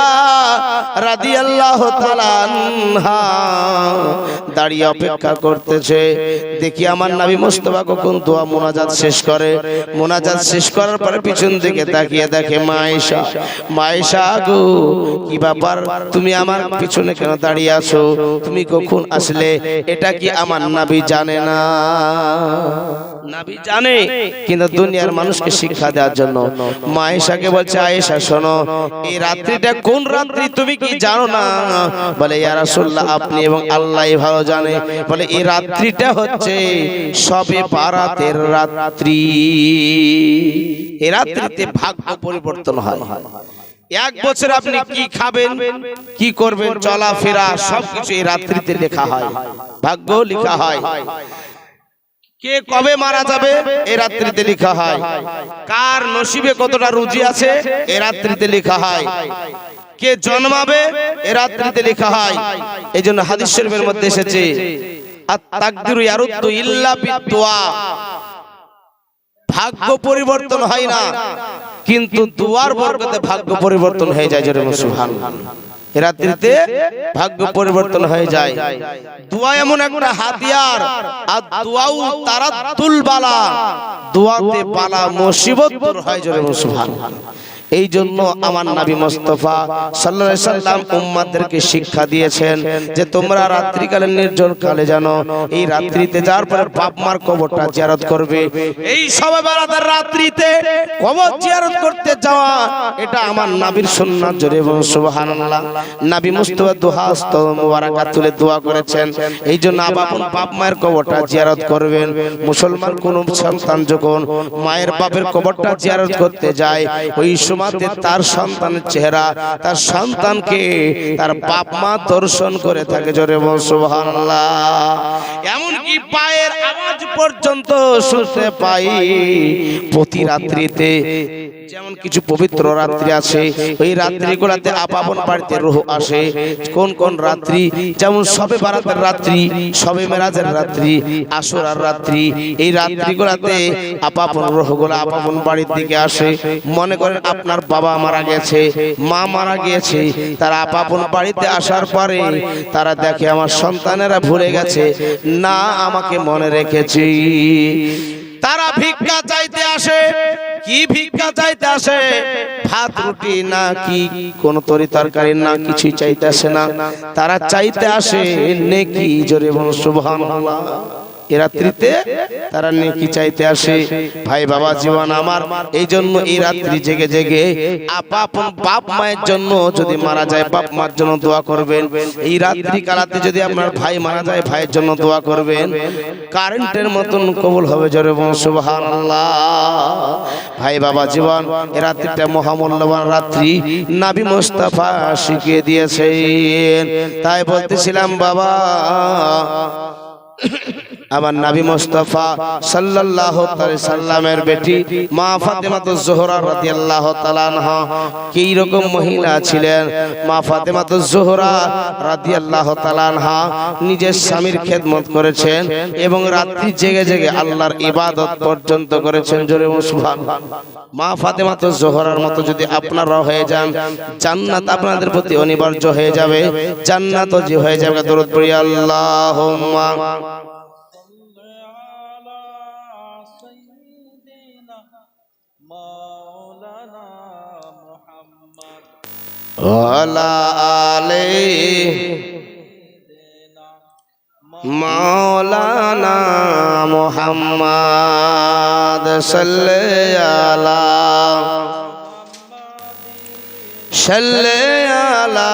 রাদিয়াল্লাহু তাআলা আনহা দাঁড়িয়ে অপেক্ষা করতেছে। দেখি আমার নবী মুস্তাফা কখন দোয়া মুনাজাত শেষ করে। মুনাজাত শেষ করার পরে পিছন দিকে তাকিয়ে দেখে মায়েশা, মায়েশা গো কি ব্যাপার, তুমি আমার পিছনে কেন দাঁড়িয়ে আছো? তুমি কখন আসলে? এটা কি আমার নবী জানে না? নবী জানে, কিন্তু দুনিয়ার মানুষকে শিক্ষা দেওয়ার জন্য মায়েশাকে বলছে, আয়েশা শোনো, এই রাত্রিটা কোন রাত্রি তুমি কি জানো না? বলে ইয়া রাসূলুল্লাহ, আপনি এবং আল্লাহই ভালো জানে। বলে এই রাত্রিটা হচ্ছে শবে বারাতের রাত্রি। এই রাত্রিতে ভাগ্য পরিবর্তন হয়। 1 বছর আপনি কি খাবেন, কি করবেন, চলাফেরা সবকিছু এই রাত্রিতে লেখা হয়, ভাগ্য লেখা হয়। কে কবে মারা যাবে এই রাত্রিতে লেখা হয়। কার নসিবে কতটা রুজি আছে এই রাত্রিতে লেখা হয়। কে জন্মাবে এই রাত্রিতে লেখা হয়। এইজন্য হাদিস শরীফের মধ্যে এসেছে, আত-তাকদিরু ইয়ারুদ্দু ইল্লা বিদ-দুআ। ভাগ্য পরিবর্তন হয় না, কিন্তু দুআর বরকতে ভাগ্য পরিবর্তন হয়ে যায়। জোরে সুবহানাল্লাহ। এই রাত্রিতে ভাগ্য পরিবর্তন হয়ে যায়। দোয়া এমন একটা হাতিয়ার, আর দোয়াও তারাতুল বালা, দোয়াতে বালা মুসিবত দূর হয়। জোরে সুবহানাল্লাহ। এই জন্য আমার নবী মুস্তাফা সাল্লাল্লাহু আলাইহি সাল্লাম উম্মতদেরকে শিক্ষা দিয়েছেন যে তোমরা রাত্রিকালে নির্জন কালে জানো এই রাত্রিতে যাওয়ার পরে বাপ মার কবরটা জিয়ারত করবে। এই শবে বারাতের রাত্রিতে কবর জিয়ারত করতে যাওয়া এটা আমার নবীর সুন্নাত। জোরে বলুন সুবহানাল্লাহ। নবী মুস্তাফা দুহাস্ত মুবারাকাত তুলে দোয়া করেছেন, এই জন্য আপন বাপ মায়ের কবরটা জিয়ারত করবেন। মুসলমান কোন সন্তান যখন মায়ের বাপের কবরটা জিয়ারত করতে যায়, ওই সময়তে তার সন্তানের চেহারা, তার সন্তানকে তার বাপ মা দর্শন করে থাকে। জোরে বল সুবহানাল্লাহ। এমনকি পায়ের আওয়াজ পর্যন্ত শুনতে পাই প্রতি রাত্রিতে। যেমন কিছু পবিত্র রাত্রি আছে, ওই রাত্রিগুলোতে আপন বাড়িতে রূহ আসে। কোন কোন রাত্রি? যেমন শবে বারাতের রাত্রি, শবে মেরাজের রাত্রি, আশুরার রাত্রি। এই রাত্রিগুলোতে আপন রূহগুলো আপন বাড়ির দিকে আসে। মনে করেন আপনার বাবা মারা গেছে, মা মারা গিয়েছে, তারা আপন বাড়িতে আসার পরে তারা দেখে আমার সন্তানেরা ভুলে গেছে, না আমাকে মনে রেখেছে। তারা ভিক্ষা চাইতে আসে, কি ভিক্ষা চাইতে আসে? ভাত রুটি না কি কোন তরি তরকারি না কিছু চাইতে আসে না, তারা চাইতে আসে নেকি। জোরে বলুন সুবহানাল্লাহ। এই রাত্রিতে তারা নেকি চাইতে আসে। ভাই বাবা জীবন আমার, এই জন্য এই রাত্রি জেগে জেগে আপন বাপ মায়ের জন্য যদি মারা যায় বাপ মার জন্য দোয়া করবেন। এই রাত্রি কালাতে যদি আপনার ভাই মারা যায় ভাইয়ের জন্য দোয়া করবেন। কারেন্টের মতন কবুল হবে। জোরে বলুন সুবহানাল্লাহ। ভাই বাবা জীবন, এই রাত্রিটা মহামূল্যবান রাত্রি নবী মুস্তাফা শিখিয়ে দিয়েছেন। তাই বলতেছিলাম বাবা, আমার নবী মুস্তাফা সাল্লাল্লাহু আলাইহি সাল্লামের বেটি মা ফাতেমাতুজ জোহরা রাদিয়াল্লাহু তাআলা আনহা কি রকম মহিলা ছিলেন। মা ফাতেমাতুজ জোহরা রাদিয়াল্লাহু তাআলা আনহা নিজের স্বামীর খেদমত করেছেন এবং রাত্রি জেগে জেগে আল্লাহর ইবাদত পর্যন্ত করেছেন। জোরে সুবহানাল্লাহ। মা ফাতেমাতুজ জোহরার মতো যদি আপনারা হয়ে যান, জান্নাত আপনাদের প্রতি অনিবার্য হয়ে যাবে, জান্নাতও যে হয়ে যাবে। দরুদ পড়ি আল্লাহুম্মা ওয়ালা আলে মাওলানা মুহাম্মদ সাল্লাল্লাহু আলা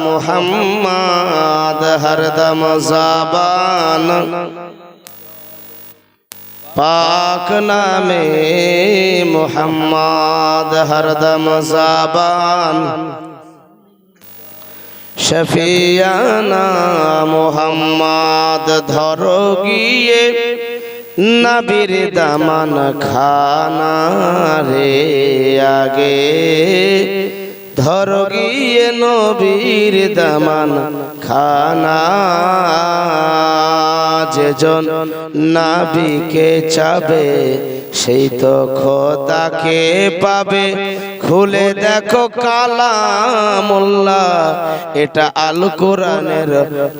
মুহাম্মদ হরদম ज़बान पाक नामे मुहम्मद हरदम ज़बान शफियाना मुहम्मद धरो गिए नबीर दामन खाना रे आगे धरो गिए नबीर दामन खाना যেজন নাবিকে চাবে সেই তো খোদাকে পাবে। খুলে দেখো কালামুল্লাহ, এটা আল কোরআনের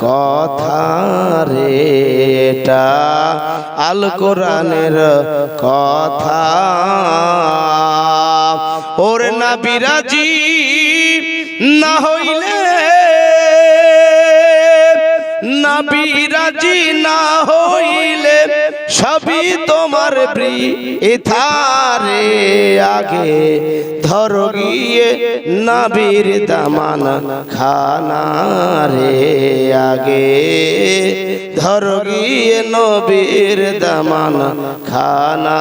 কথা রে, এটা আল কোরআনের কথা। ওরে নবীরাজি না হইলে, নবীরাজি না হইলে সবই তোমার বৃথারে আগে ধরো গিয়ে নবীর দামান খানা রে আগে ধরো গিয়ে নবীর দামান খানা।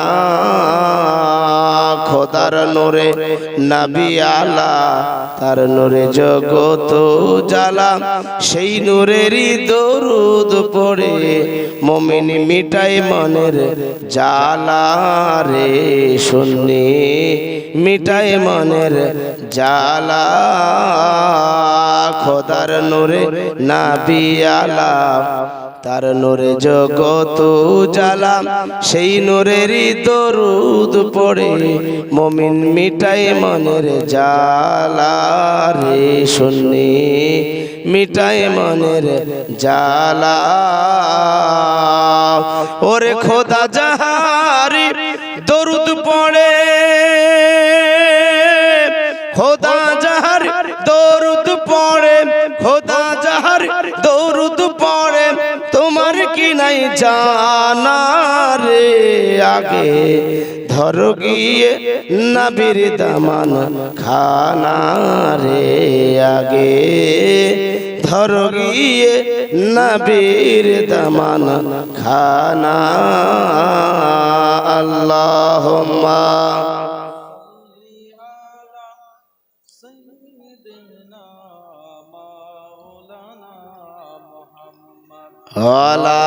খোদার নূরে নবী আলা, তার নূরে জগত জ্বালা, সেই নূরেরই দরুদ পড়ে মুমিন মিটায় মনের জ্বালা রে সুন্নি মিটায় মনের জ্বালা। খোদার নূরে নবী আলা, তার নূরে জগত জ্বালা, সেই নূরেরই দরুদ পড়ে মুমিন মিটায় মনের জ্বালা রে সুন্নি মিটায় মনের জ্বালা। ওরে খোদা যাহারি দরুদ পড়ে, খোদা যাহার দরুদ পড়ে, খোদা যাহার দরুদ পড়ে, তোমার কি নাই জানা রে আগে ধরো গিয়ে নবীর দামান খানা রে আগে ধরো গিয়ে নবীর দামান খানা। আল্লাহুম্মা ওয়ালা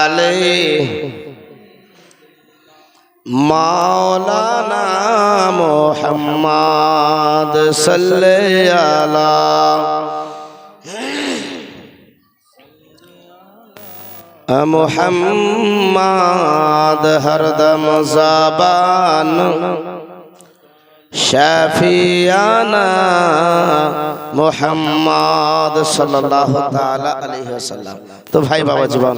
আলে মাওলানা মুহাম্মদ সাল্লাল্লাহু মুহাম্মদ হরদম ज़बान শাফিয়ানা মুহাম্মদ সাল্লাল্লাহু তাআলা আলাইহি ওয়াসাল্লাম। তো ভাই বাবা জীবন,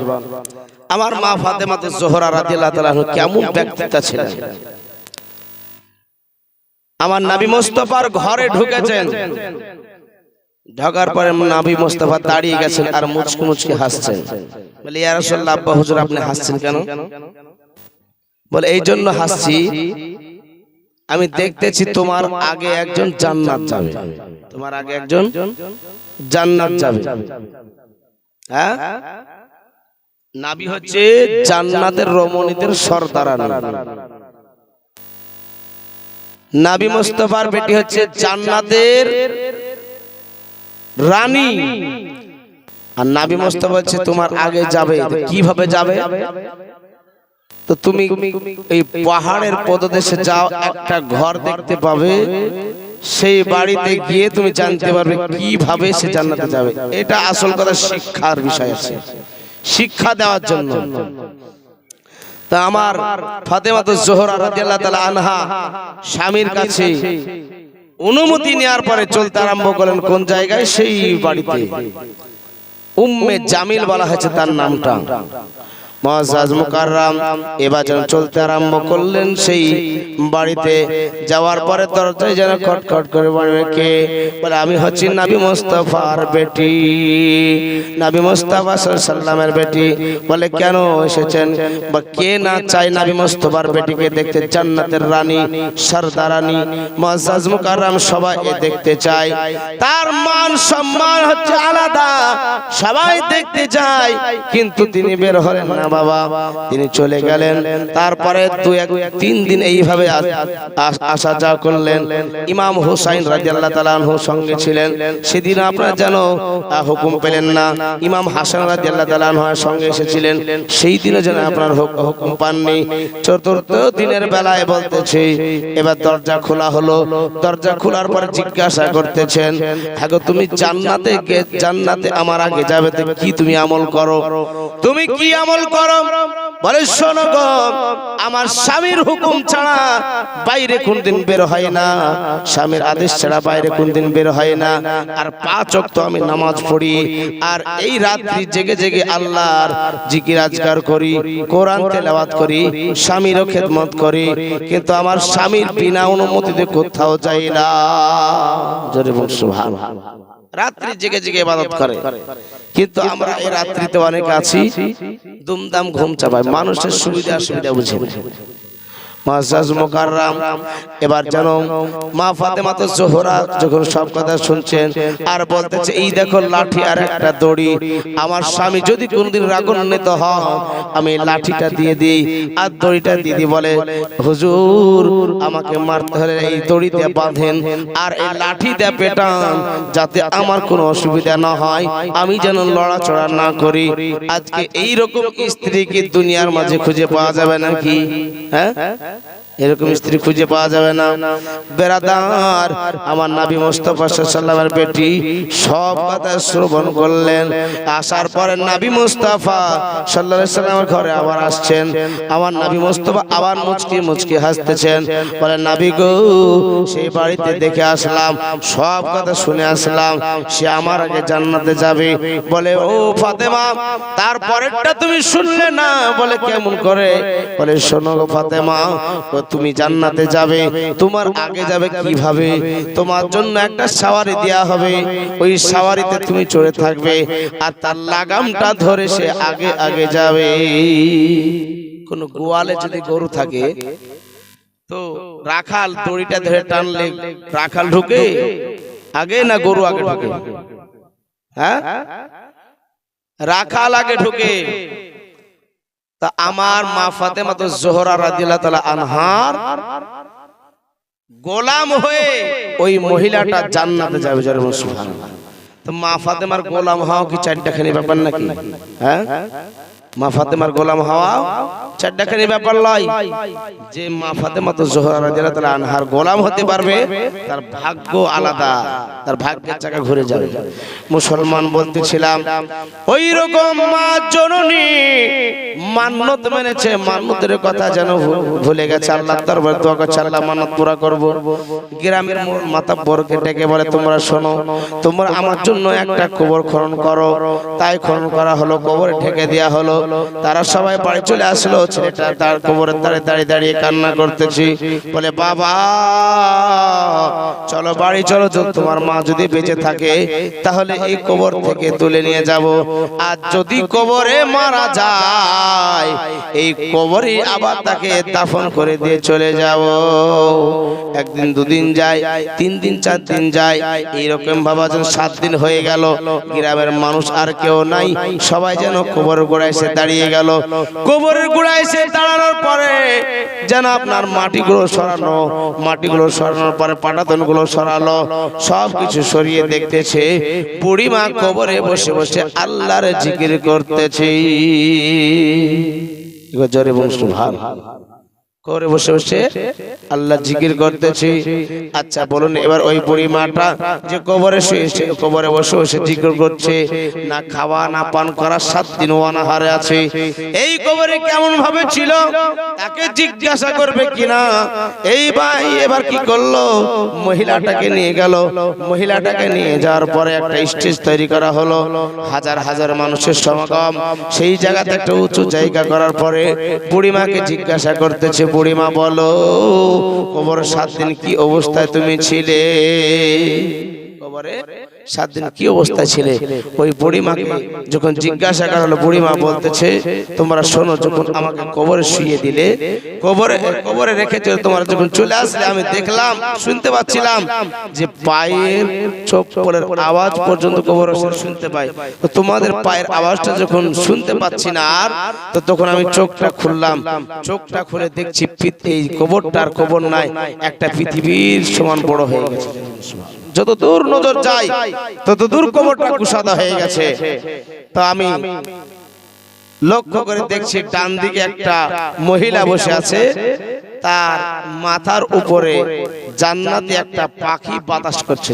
আমার মা ফাতেমাতুজ জোহরা রাদিয়াল্লাহু তাআলা কেমন ব্যক্তিত্ব ছিলেন। আমার নবী মুস্তাফার ঘরে ঢুকেছেন। ঢোকার পরে নবী মুস্তাফা দাঁড়িয়ে গেছেন আর মুচকি মুচকি হাসছেন। বলে ইয়া রাসূলুল্লাহ, আব্বা হুজুর আপনি হাসছেন কেন? বলে এই জন্য হাসছি, আমি দেখতেছি তোমার আগে একজন জান্নাত যাবে, তোমার আগে একজন জান্নাত যাবে। হ্যাঁ, নবী হচ্ছে জান্নাতের রমণীদের সর্দারানী। নবী মুস্তাফার বেটি হচ্ছে জান্নাতের রানী। আর নবী মুস্তাফা হচ্ছে তোমার আগে যাবে। কিভাবে যাবে? তো তুমি এই পাহাড়ের পদদেশে যাও, একটা ঘর দেখতে পাবে, সেই বাড়িতে গিয়ে তুমি জানতে পারবে কিভাবে সে জান্নাতে যাবে। এটা আসল কথা, শিক্ষার বিষয় আছে, শিক্ষা দেওয়ার জন্য। তা আমার ফাতেমাতুজ জোহরা রাদিয়াল্লাহু তাআলা আনহা স্বামীর কাছে অনুমতি নেওয়ার পরে চলতে আরম্ভ করলেন। কোন জায়গায়? সেই বাড়িতে। উম্মে জামিল বলা হয়েছে তার নামটা। মুআজ্জাজ মুকাররম এবার যখন চলতে আরম্ভ করলেন সেই বাড়িতে, যাওয়ার পরে দরজায় যেন খটখট করে বলবে কে? বলে আমি হচ্ছি নবী মুস্তাফার বেটি, নবী মুস্তাফা সাল্লাল্লাহু আলাইহি সাল্লামের বেটি। বলে কেন এসেছেন? বা কে না চায় নবী মুস্তাফার বেটিকে দেখতে? জান্নাতের রানী, সরদারানী। মুআজ্জাজ মুকাররম সবাই দেখতে চায়, তার মান সম্মান হচ্ছে আলাদা, সবাই দেখতে চায়, কিন্তু তিনি বের হলেন না বাবা, তিনি চলে গেলেন। তারপরে 2-3 দিন এইভাবে আসা যাওয়া করলেন। ইমাম হুসাইন রাদিয়াল্লাহু তাআলা আনহু সঙ্গে ছিলেন। সেদিন আপনারা যেন হুকুম পেলেন না। ইমাম হাসান রাদিয়াল্লাহু তাআলা আনহু সঙ্গে এসেছিলেন, সেই দিনে যেন আপনার হুকুম পাননি। চতুর্থ দিনের বেলায় বলতেছে, এবার দরজা খোলা হলো। দরজা খোলার পরে জিজ্ঞাসা করতেছেন, হ্যাঁ গো তুমি জান্নাতে আমার আগে যাবে, তো কি তুমি আমল করো? তুমি কি আমল করো? বলে শোনো গো, আমার স্বামীর হুকুম ছাড়া বাইরে কোনদিন বের হয় না, স্বামীর আদেশ ছাড়া বাইরে কোনদিন বের হয় না। আর 5 ওয়াক্ত আমি নামাজ পড়ি, আর এই রাত্রি জেগে জেগে আল্লাহর জিকির আজকার করি, কোরআন তেলাওয়াত করি, স্বামীরও খেদমত করি, কিন্তু আমার স্বামীর বিনা অনুমতিতে কোথাও যাই না। জোরে বল সুবহানাল্লাহ। রাত্রি জেগে জেগে ইবাদত করে, কিন্তু আমরা এই রাত্রিতে অনেক আছি দুমদাম ঘুম চাপাই, মানুষের সুবিধা অসুবিধা বুঝে না। মুআজ্জাজ মুকাররম এবার যেন মা ফাতেমাতুজ জোহরা যখন সব কথা শুনছেন আর বলতেছে, এই দেখো লাঠি আর একটা দড়ি, আমার স্বামী যদি কোনদিন রাগান্বিত হয় আমি লাঠিটা দিয়ে দিই আর দড়িটা দিয়ে দিই। বলে হুজুর আমাকে মারতে হলে এই দড়ি দিয়ে বাঁধেন আর এই লাঠি দিয়ে পেটান, যাতে আমার কোনো অসুবিধা না হয়, আমি যেন লড়াচড়া না করি। আজকে এই রকম স্ত্রী কি দুনিয়ার মাঝে খুঁজে পাওয়া যাবে নাকি? হ্যাঁ, এরকম স্ত্রী খুঁজে পাওয়া যাবে না। বেরাদার, আমার নবী মুস্তাফা সাল্লাল্লাহু আলাইহি সাল্লামের বেটি সব কথা শ্রবণ করলেন। আসার পরে নবী মুস্তাফা সাল্লাল্লাহু আলাইহি সাল্লামের ঘরে আবার আসছেন। আমার নবী মুস্তাফা আবার মুচকি মুচকি হাসতেছেন। বলে নবী গো, সেই বাড়িতে দেখে আসলাম, সব কথা শুনে আসলাম, সে আমার আগে জান্নাতে যাবে। বলে ও ফাতেমা, তারপরেরটা তুমি শুনলে না? বলে কেমন করে? বলে শোনো গো ফাতেমা, তুমি জান্নাতে যাবে, তোমার আগে যাবে কিভাবে? তোমার জন্য একটা সাওয়ারি দেয়া হবে, ওই সাওয়ারিতে তুমি চড়ে থাকবে আর তার লাগামটা ধরে সে আগে আগে যাবে। কোন গোয়ালে যদি গরু থাকে তো রাখাল দড়িটা ধরে টানলে রাখাল ঢুকে আগে না গরু আগে ঢুকে? হ্যাঁ, রাখাল আগে ঢুকে। তা আমার মা ফাতেমাতুজ জোহরা রাদিয়াল্লাহু তাআলা আনহার গোলাম হয়ে ওই মহিলাটা জান্নাতে যাবে। জোরে বলুন সুবহানাল্লাহ। তো মা ফাতেমার গোলাম হওয়া কি চারটাখানি ব্যাপার নাকি? হ্যাঁ, মা ফাতেমার গোলাম হওয়া চারটাখানি ব্যাপার নয়। যে মা ফাতেমাতুজ জোহরা রাদিয়াল্লাহু তাআলা আনহার গোলাম হতে পারবে তার ভাগ্য আলাদা, তার ভাগ্যের চাকা ঘুরে যাবে। মুসলমান বলতেছিলাম, ওই রকম মা জননী মান্নত মেনেছে, মান্নতের কথা যেন ভুলে গেছে। আল্লাহর দরবারে দোয়া করছে, আল্লাহ মান্নত পুরা করব। গ্রামের মাতাব্বরকে ডেকে বলে, তোমরা শোনো, তোমরা আমার জন্য একটা কবর খনন করো। তাই খনন করা হলো, কবরে ঢেকে দেয়া হলো। তারা সবাই বাড়ি চলে আসলো। ছেলেটা তার কবরের ধারে দাঁড়িয়ে দাঁড়িয়ে কান্না করতেছে, বলে বাবা চলো বাড়ি চলো, তোমার মা যদি বেঁচে থাকে তাহলে এই কবর থেকে তুলে নিয়ে যাব, আর যদি কবরে মারা যায় এই কবরে আবার তাকে দাফন করে দিয়ে চলে যাব। একদিন দুদিন যায়, 3 দিন 4 দিন যায়, এইরকম ভাবা যেন 7 দিন হয়ে গেল। গ্রামের মানুষ আর কেউ নাই, সবাই যেন কবরের গোড়ায় এসে দাঁড়িয়ে গেল। কবরের গোড়ায় এসে দাঁড়ানোর পরে যেন আপনার মাটিগুলো সরানোর পরে পাটাতনগুলো সরালো, সব কিছু সরিয়ে দেখতেছে বুড়িমা কবরে বসে বসে আল্লাহর জিকির করতেছে। জোরে বলুন সুবহান। করে বসে বসে আল্লাহ জিকির করতেছি। আচ্ছা বলুন এবার ওই বুড়ি মাটা যে কবরে শুয়েছে, কবরে বসে বসে জিকির করছে, না খাওয়া না পান করা 7 দিন অনাহারে আছে, এই কবরে কেমন ভাবে ছিল তাকে জিজ্ঞাসা করবে কিনা। এই ভাই এবার কি করলো, মহিলাটাকে নিয়ে গেল। মহিলাটাকে নিয়ে যাওয়ার পরে একটা স্টেজ তৈরি করা হলো, হাজার হাজার মানুষের সমাগম। সেই জায়গাতে একটা উঁচু জায়গা করার পরে বুড়িমাকে জিজ্ঞাসা করতেছে, বুড়িমা বলো কবর 7 দিন কি অবস্থায় তুমি ছিলে, কবরে 7 দিন কি অবস্থায় ছিলে। ওই বুড়িমাকে যখন জিজ্ঞাসা করা হলো, বুড়িমা বলতেছে তোমরা শোনো, যখন আমাকে কবরে শুইয়ে দিলে, কবরে রেখেছিল, তোমরা যখন চলে আসলে আমি দেখলাম, শুনতে পাচ্ছিলাম যে পায়ের চপ্পলের আওয়াজ পর্যন্ত কবরে শুনতে পাই। তো তোমাদের পায়ের আওয়াজটা যখন শুনতে পাচ্ছি না আর, তো তখন আমি চোখটা খুললাম, চোখটা খুলে দেখছি এই কবরটার কবর নাই, একটা পৃথিবীর সমান বড় হয়ে গেছে। যত দূর নজর যায় তত দূর কবরটা কুশাদা হয়ে গেছে। তো আমি লক্ষ্য করে দেখছি ডান দিকে একটা মহিলা বসে আছে, তার মাথার উপরে জান্নাতি একটা পাখি বাতাস করছে।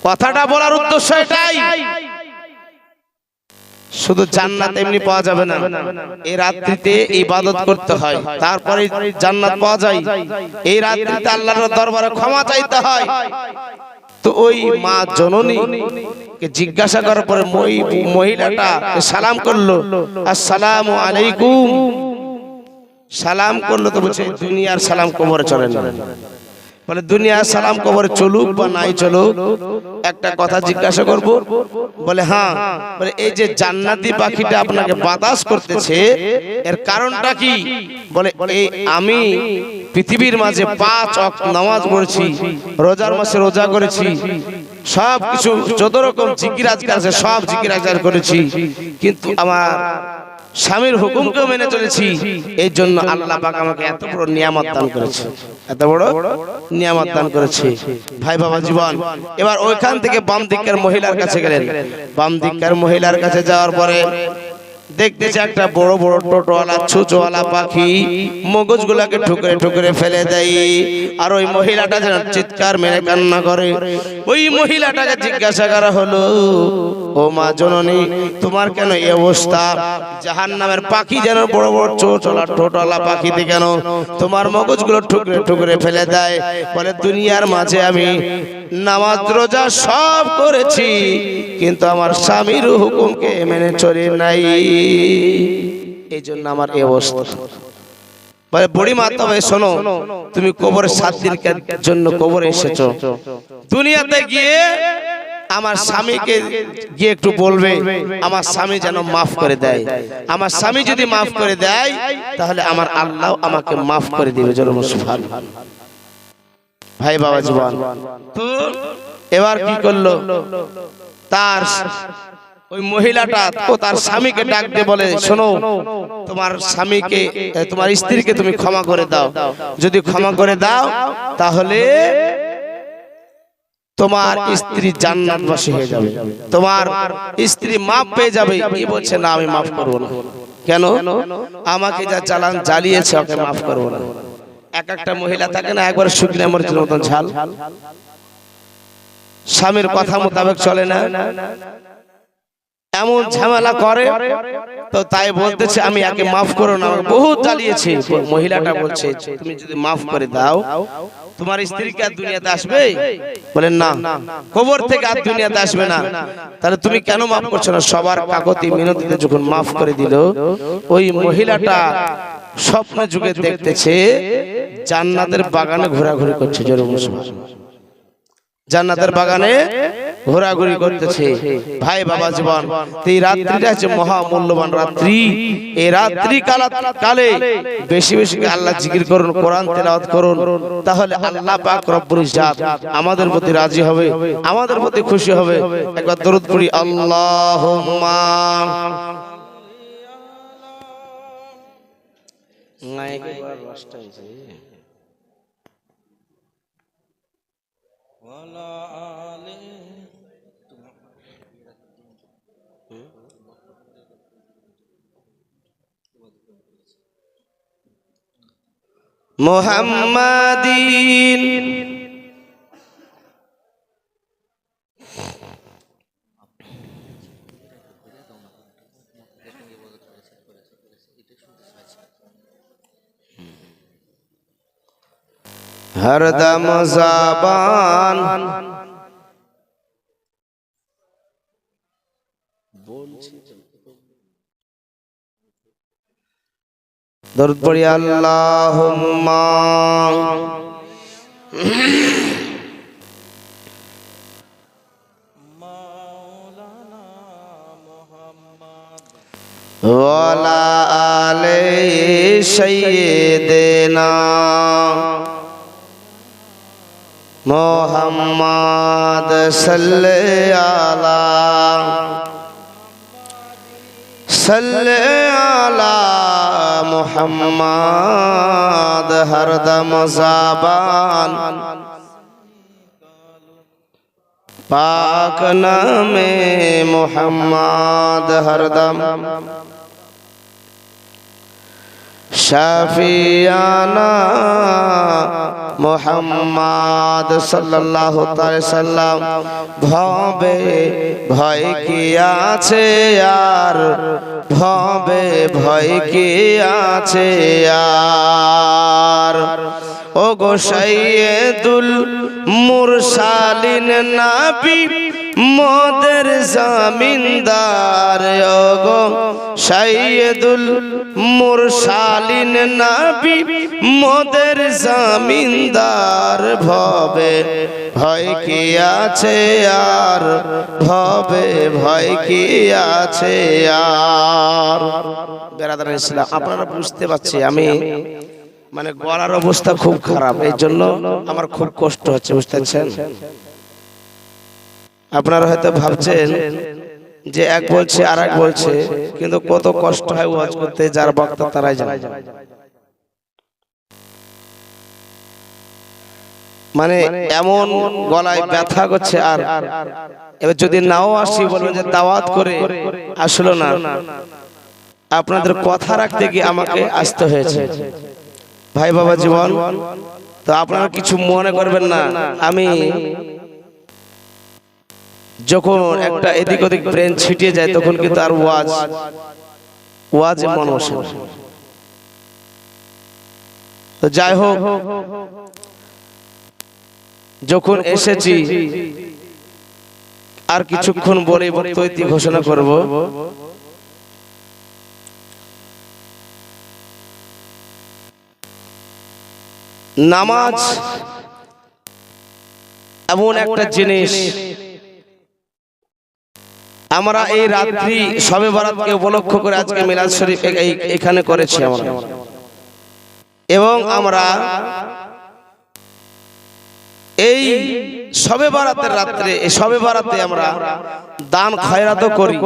কথাটা বলার উদ্দেশ্য এটাই, শুধু জান্নাত এমনি পাওয়া যাবে না, এই রাত্রিতে ইবাদত করতে হয়, তারপরে জান্নাত পাওয়া যায়। এই রাত্রিতে আল্লাহর দরবারে ক্ষমা চাইতে হয়। তো ওই মা জননী কে জিজ্ঞাসা করার পরে মহিলাটা সালাম করলো, আসসালামু আলাইকুম, সালাম করলো। তো বলছে দুনিয়ার সালাম কবরে চলে না। বলে দুনিয়ার সালাম কবরে চলুক বা নাই চলুক, একটা কথা জিজ্ঞাসা করব। বলে হ্যাঁ। বলে এই যে জান্নাতি পাখিটা আপনাকে বাতাস করতেছে এর কারণটা কি। বলে এই আমি পৃথিবীর মাঝে 5 ওয়াক্ত নামাজ পড়েছি, রোজার মাসে রোজা করেছি, সব কিছু যত রকম জিকির আজকার আছে সব জিকির আজকার করেছি, কিন্তু আমার স্বামীর হুকুমকে মেনে চলেছি। এই জন্য আল্লাহ পাক আমাকে এত বড় নিয়ামত দান করেছে, এত বড় নিয়ামত দান করেছে। ভাই বাবা জীবন, এবার ওইখান থেকে বাম দিকের মহিলার কাছে গেলেন। বাম দিকের মহিলার কাছে যাওয়ার পরে দেখতেছে একটা বড় বড় টোটোওয়ালা ছুঁচোওয়ালা পাখি মগজগুলাকে ঠুকরে ঠুকরে ফেলে দেয়। আর ওই মহিলাটা যেন চিৎকার মেরে কান্না করে। ওই মহিলাটাকে জিজ্ঞাসা করা হলো, ও মা জননী তোমার কেন এই অবস্থা, জাহান্নামের পাখি যেন বড় বড় চোচলা টোটোওয়ালা পাখিতে কেন তোমার মগজগুলো ঠুকরে ঠুকরে ফেলে দেয়। বলে দুনিয়ার মাঝে আমি নামাজ রোজা সব করেছি, কিন্তু আমার স্বামীর হুকুমকে মেনে চলি নাই, এই জন্য আমার এই অবস্থা। বলে বুড়ি মা তবে শোনো, তুমি কবরে 7 দিনের জন্য কবরে এসেছো, দুনিয়াতে গিয়ে আমার স্বামীকে গিয়ে একটু বলবে আমার স্বামী যেন মাফ করে দেয়। আমার স্বামী যদি মাফ করে দেয় তাহলে আমার আল্লাহ আমাকে মাফ করে দিবে। সুবহানাল্লাহ। ভাই বাবা জীবন, তো এবার কি করলো, তার ওই মহিলাটা তো তার স্বামীকে ডাক দিয়ে বলে শোনো, তোমার স্বামীকে তোমার স্ত্রীকে তুমি ক্ষমা করে দাও, যদি ক্ষমা করে দাও তাহলে তোমার স্ত্রী জান্নাতবাসী হয়ে যাবে, তোমার স্ত্রী মাফ পেয়ে যাবে। কি বলছে না আমি মাফ করব না। কেন? আমাকে যা চালান জ্বালিয়েছে ওকে মাফ করব না। এক একটা মহিলা থাকে না একবার শুকনা মরিচের মতন ঝাল, স্বামীর কথা মোতাবেক চলে না, এমন ঝামেলা করে, তো তাই বলতেছে আমি একে মাফ করো না, বহুত জ্বালিয়েছে। মহিলাটা বলছে তুমি যদি মাফ করে দাও তোমার স্ত্রী কি আর দুনিয়াতে আসবে? বলেন না, কবর থেকে আর দুনিয়াতে আসবে না। তাহলে তুমি কেন মাফ করছো না? সবার কাকতি মিনতিতে যখন মাফ করে দিল, ওই মহিলাটা স্বপ্ন যুগে দেখতেছে জান্নাতের বাগানে ঘোরাঘুরি করছে। জোরে মুসলমান, জান্নাতের বাগানে ঘোরাঘুরি করতেছে। ভাই বাবা জীবন, এই রাত্রিটা হচ্ছে মহা মূল্যবান রাত্রি। এই রাত্রি কালে বেশি বেশি আল্লাহ জিকির করুন, কোরআন তেলাওয়াত করুন, তাহলে আল্লাহ পাক রব্বুল ইজ্জত আমাদের প্রতি রাজি হবে, আমাদের প্রতি খুশি হবে। একবার দরুদ পড়ি, আল্লাহুম্মা মুহাম্মাদিন হরদম জাবান দরুদ পড়ি, আল্লাহুম্মা ওয়ালা আলে সাইয়্যিদিনা মুহাম্মদ সাল্লাল্লাহু আলা মুহাম্মদ হরদম জাবান পাক নামে মুহাম্মদ হরদম শাফিয়ানা মুহাম্মদ সাল্লাল্লাহু তাআলা সাল্লাম ভবে ভয় কি আছে আর, ভবে ভয় কি আছে আর। ও গো সাইয়্যিদুল মুরসালিন নবী মোদের জামিনদার, ও গো সাইয়্যিদুল মুরসালিন নবী মোদের জামিনদার। ভবে ভয় কি আছে আর, ভবে ভয় কি আছে আর। বেরাদার ইসলাম, আপনারা বুঝতে পারছি আমি মানে গলার অবস্থা খুব খারাপ, এই জন্য আমার খুব কষ্ট হচ্ছে, বুঝতে পারছেন? আপনারা হয়তো ভাবছেন যে এক বলছে আর এক বলছে, কিন্তু কত কষ্ট হয় ওয়াজ করতে, যার বক্তা তারাই জানে। মানে এমন গলায় ব্যথা করছে, আর এবার যদি নাও আসি বলবেন যে দাওয়াত করে আসলো না, আপনাদের কথা রাখতে গিয়ে আমাকে আসতে হয়েছে। ভাই বাবা জীবন, তো আপনারা কিছু মনে করবেন না, আমি যখন একটা এদিক ওদিক ব্রেন ছিটিয়ে যায় তখন কিন্তু আর ওয়াজে মন বসে না। তো যাই হোক, যখন এসেছি আর কিছুক্ষণ বলে বক্তব্য ঘোষণা করব। নামাজ এমন একটা জিনিস, আমরা এই রাত্রি শবে বরাতকে উপলক্ষ করে আজকে মিলাদ শরীফ এখানে করেছি আমরা, এবং আমরা এই শবে বরাতের রাত্রে, এই শবে বরাতে আমরা দান খয়রাতও করি।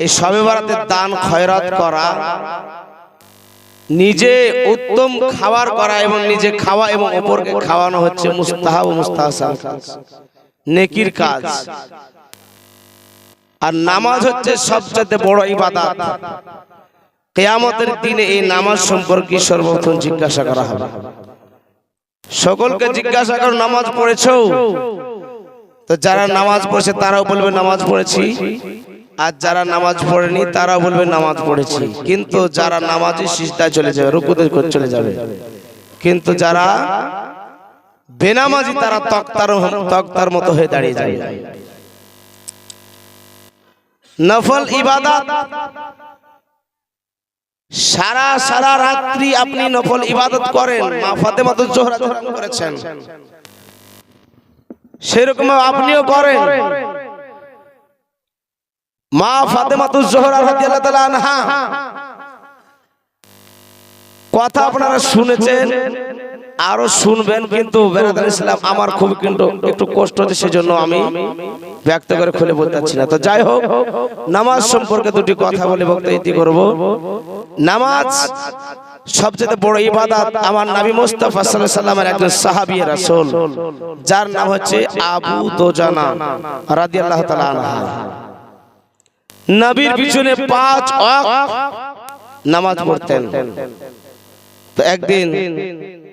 এই শবে বরাতে দান খয়রাত করা, নিজে উত্তম খাবার করা এবং নিজে খাওয়া এবং অপরকে খাওয়ানো হচ্ছে মুস্তাহাব ও মুস্তাহসান কাজ, নেকির কাজ। আর নামাজ হচ্ছে সবচেয়ে বড় ইবাদত। কিয়ামতের দিনে এই নামাজ সম্পর্কে সর্বপ্রথম জিজ্ঞাসা করা হবে। সকলকে জিজ্ঞাসা করো নামাজ পড়েছো? তো যারা নামাজ পড়েছে তারাও বলবে নামাজ পড়েছি, আর যারা নামাজ পড়েনি তারা বলবে নামাজ পড়েছি, কিন্তু যারা নামাজি সিজদায় চলে যাবে, রুকুতে চলে যাবে। কিন্তু যারা বেনামাজি তারা তক্তার মতো হয়ে দাঁড়িয়ে যাবে। নফল ইবাদত সারা রাত্রি আপনি নফল ইবাদত করেন, মা ফাতেমাতুজ জোহরা যেরকম করেছেন সেরকম আপনিও করেন। মা ফাতেমাতুজ জোহরা রাদিয়াল্লাহু তাআলা আনহা কথা আপনারা শুনেছেন, আরো শুনবেন, কিন্তু বেরাদার ইসলাম আমার খুব কিন্তু একটু কষ্ট হচ্ছে, সেজন্য আমি ব্যক্ত করে খুলে বলতে পারছি না। তো যাই হোক, নামাজ সম্পর্কে দুটি কথা বলে বক্তব্য করব। নামাজ সবচেয়ে বড় ইবাদত। আমার নবী মুস্তাফা সাল্লাল্লাহু আলাইহি ওয়াসাল্লামের একজন সাহাবী রাসূল, যার নাম হচ্ছে আবু দুজানা রাদিয়াল্লাহু তাআলা আনহু, নবীর পিছনে 5 ওয়াক্ত নামাজ পড়তেন। তো একদিন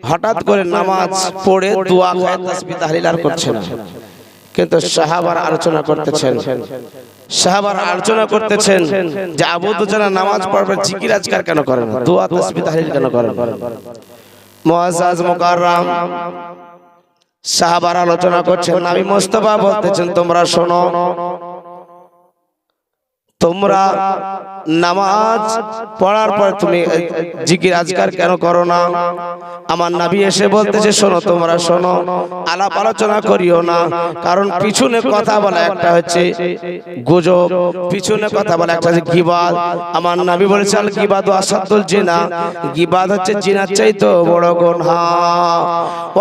হঠাৎ করে নামাজ পড়ে দোয়া খায়, তাসবিহ তাহলিল আর করছেন, কিন্তু সাহাবারা আলোচনা করতেছেন যে আবু দুজানা নামাজ পড়বার জিকির আজকার কেন করেন, দোয়া তাসবিহ তাহলিল কেন করেন। মুআজ্জাজ মুকাররম সাহাবারা আলোচনা করছেন, নবী মুস্তাফা বলতেছেন তোমরা শোনো, তোমরা নামাজ পড়ার পর তুমি জিকির আজকার কেন করো না? আমার নবী এসে বলতেছে শোনো, তোমরা শোনো, আলাপ আলোচনা করিও না, কারণ পিছনে কথা বলা একটা হচ্ছে গুজব, পিছনে কথা বলা একটা হচ্ছে গীবাত। আমার নবী বলেছেন আল গীবাতু আসাদুল জিনা, গীবাত হচ্ছে জিনার চাইতে বড় গুনাহ,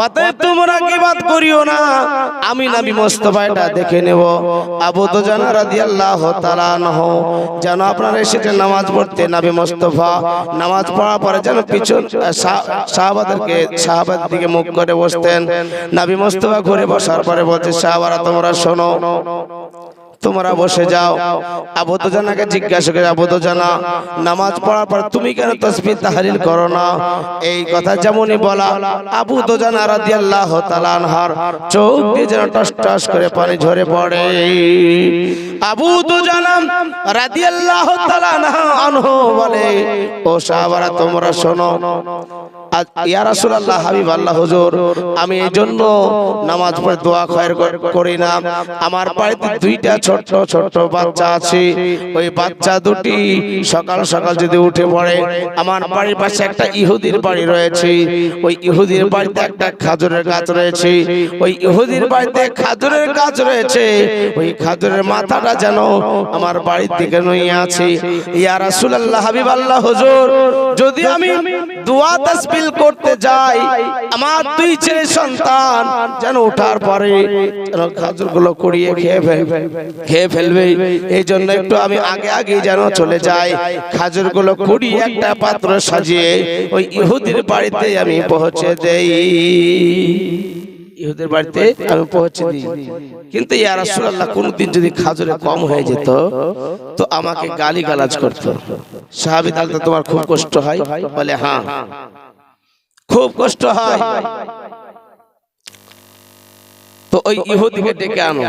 অতএব তোমরা গীবাত করিও না। আমি নবী মুস্তাফা এটা দেখে নেব। আবু দুজানা রাদিয়াল্লাহু তাআলা আনহু যেন আপনারা এসেছে নামাজ পড়তে, নবী মুস্তাফা নামাজ পড়ার পরে যেন পিছন সাহাবাদের দিকে মুখ করে বসতেন। নবী মুস্তাফা ঘুরে বসার পরে বলছে সাহাবারা তোমরা শোনো, তোমরা বসে যাও। আবু দুজানাকে জিজ্ঞাসা করে, আবু দুজানা নামাজ পড়ার পর তুমি কেন তাসবিহ তাহলিল করো না? এই কথা যেমনই বলা, আবু দুজানা রাদিয়াল্লাহু তাআলা আনহার চোখ দিয়ে যেন টস টস করে পানি ঝরে পড়ে। আবু দুজানা রাদিয়াল্লাহু তাআলা আনহু বলে, ও সাহাবারা তোমরা শোনো, ইয়া রাসূলুল্লাহ, হাবিব আল্লাহ হুজুর, আমি এই জন্য নামাজ পড়ে দোয়া খয়ের করি না। আমার বাড়িতে 2টা ছোট ছোট বাচ্চা আছে, ওই বাচ্চা দুটি সকাল সকাল যদি উঠে পড়ে, আমার বাড়ির পাশে একটা ইহুদির বাড়ি রয়েছে, ওই ইহুদির বাড়িতে একটা খাজুরের গাছ রয়েছে, ওই ইহুদির বাড়িতে খাজুরের গাছ রয়েছে, ওই খাজুরের মাথাটা যেন আমার বাড়ির দিকে নয়ে আছে। ইয়া রাসূলুল্লাহ, হাবিব আল্লাহ হুজুর, যদি আমি দোয়া তাসবিহ করতে যাই, আমার 2 ছেলে সন্তান যেন ওঠার পরে খাজুরগুলো কুড়িয়ে খেয়ে ফেলবে, এই জন্য একটু আমি আগে যেন চলে যাই, খাজুরগুলো কুড়িয়ে একটা পাত্র সাজিয়ে ওই ইহুদির বাড়িতে আমি পৌঁছে দেই, ইহুদির বাড়িতে আমি পৌঁছে দিই। কিন্তু ইয়া রাসূলুল্লাহ, কোনদিন যদি খাজুরে কম হয়ে যেত তো আমাকে গালিগালাজ করতো। সাহাবী বলতো তোমার খুব কষ্ট হয়? বলে হ্যাঁ, খুব কষ্ট হয়। তো ওই ইহুদিকে ডেকে আনো,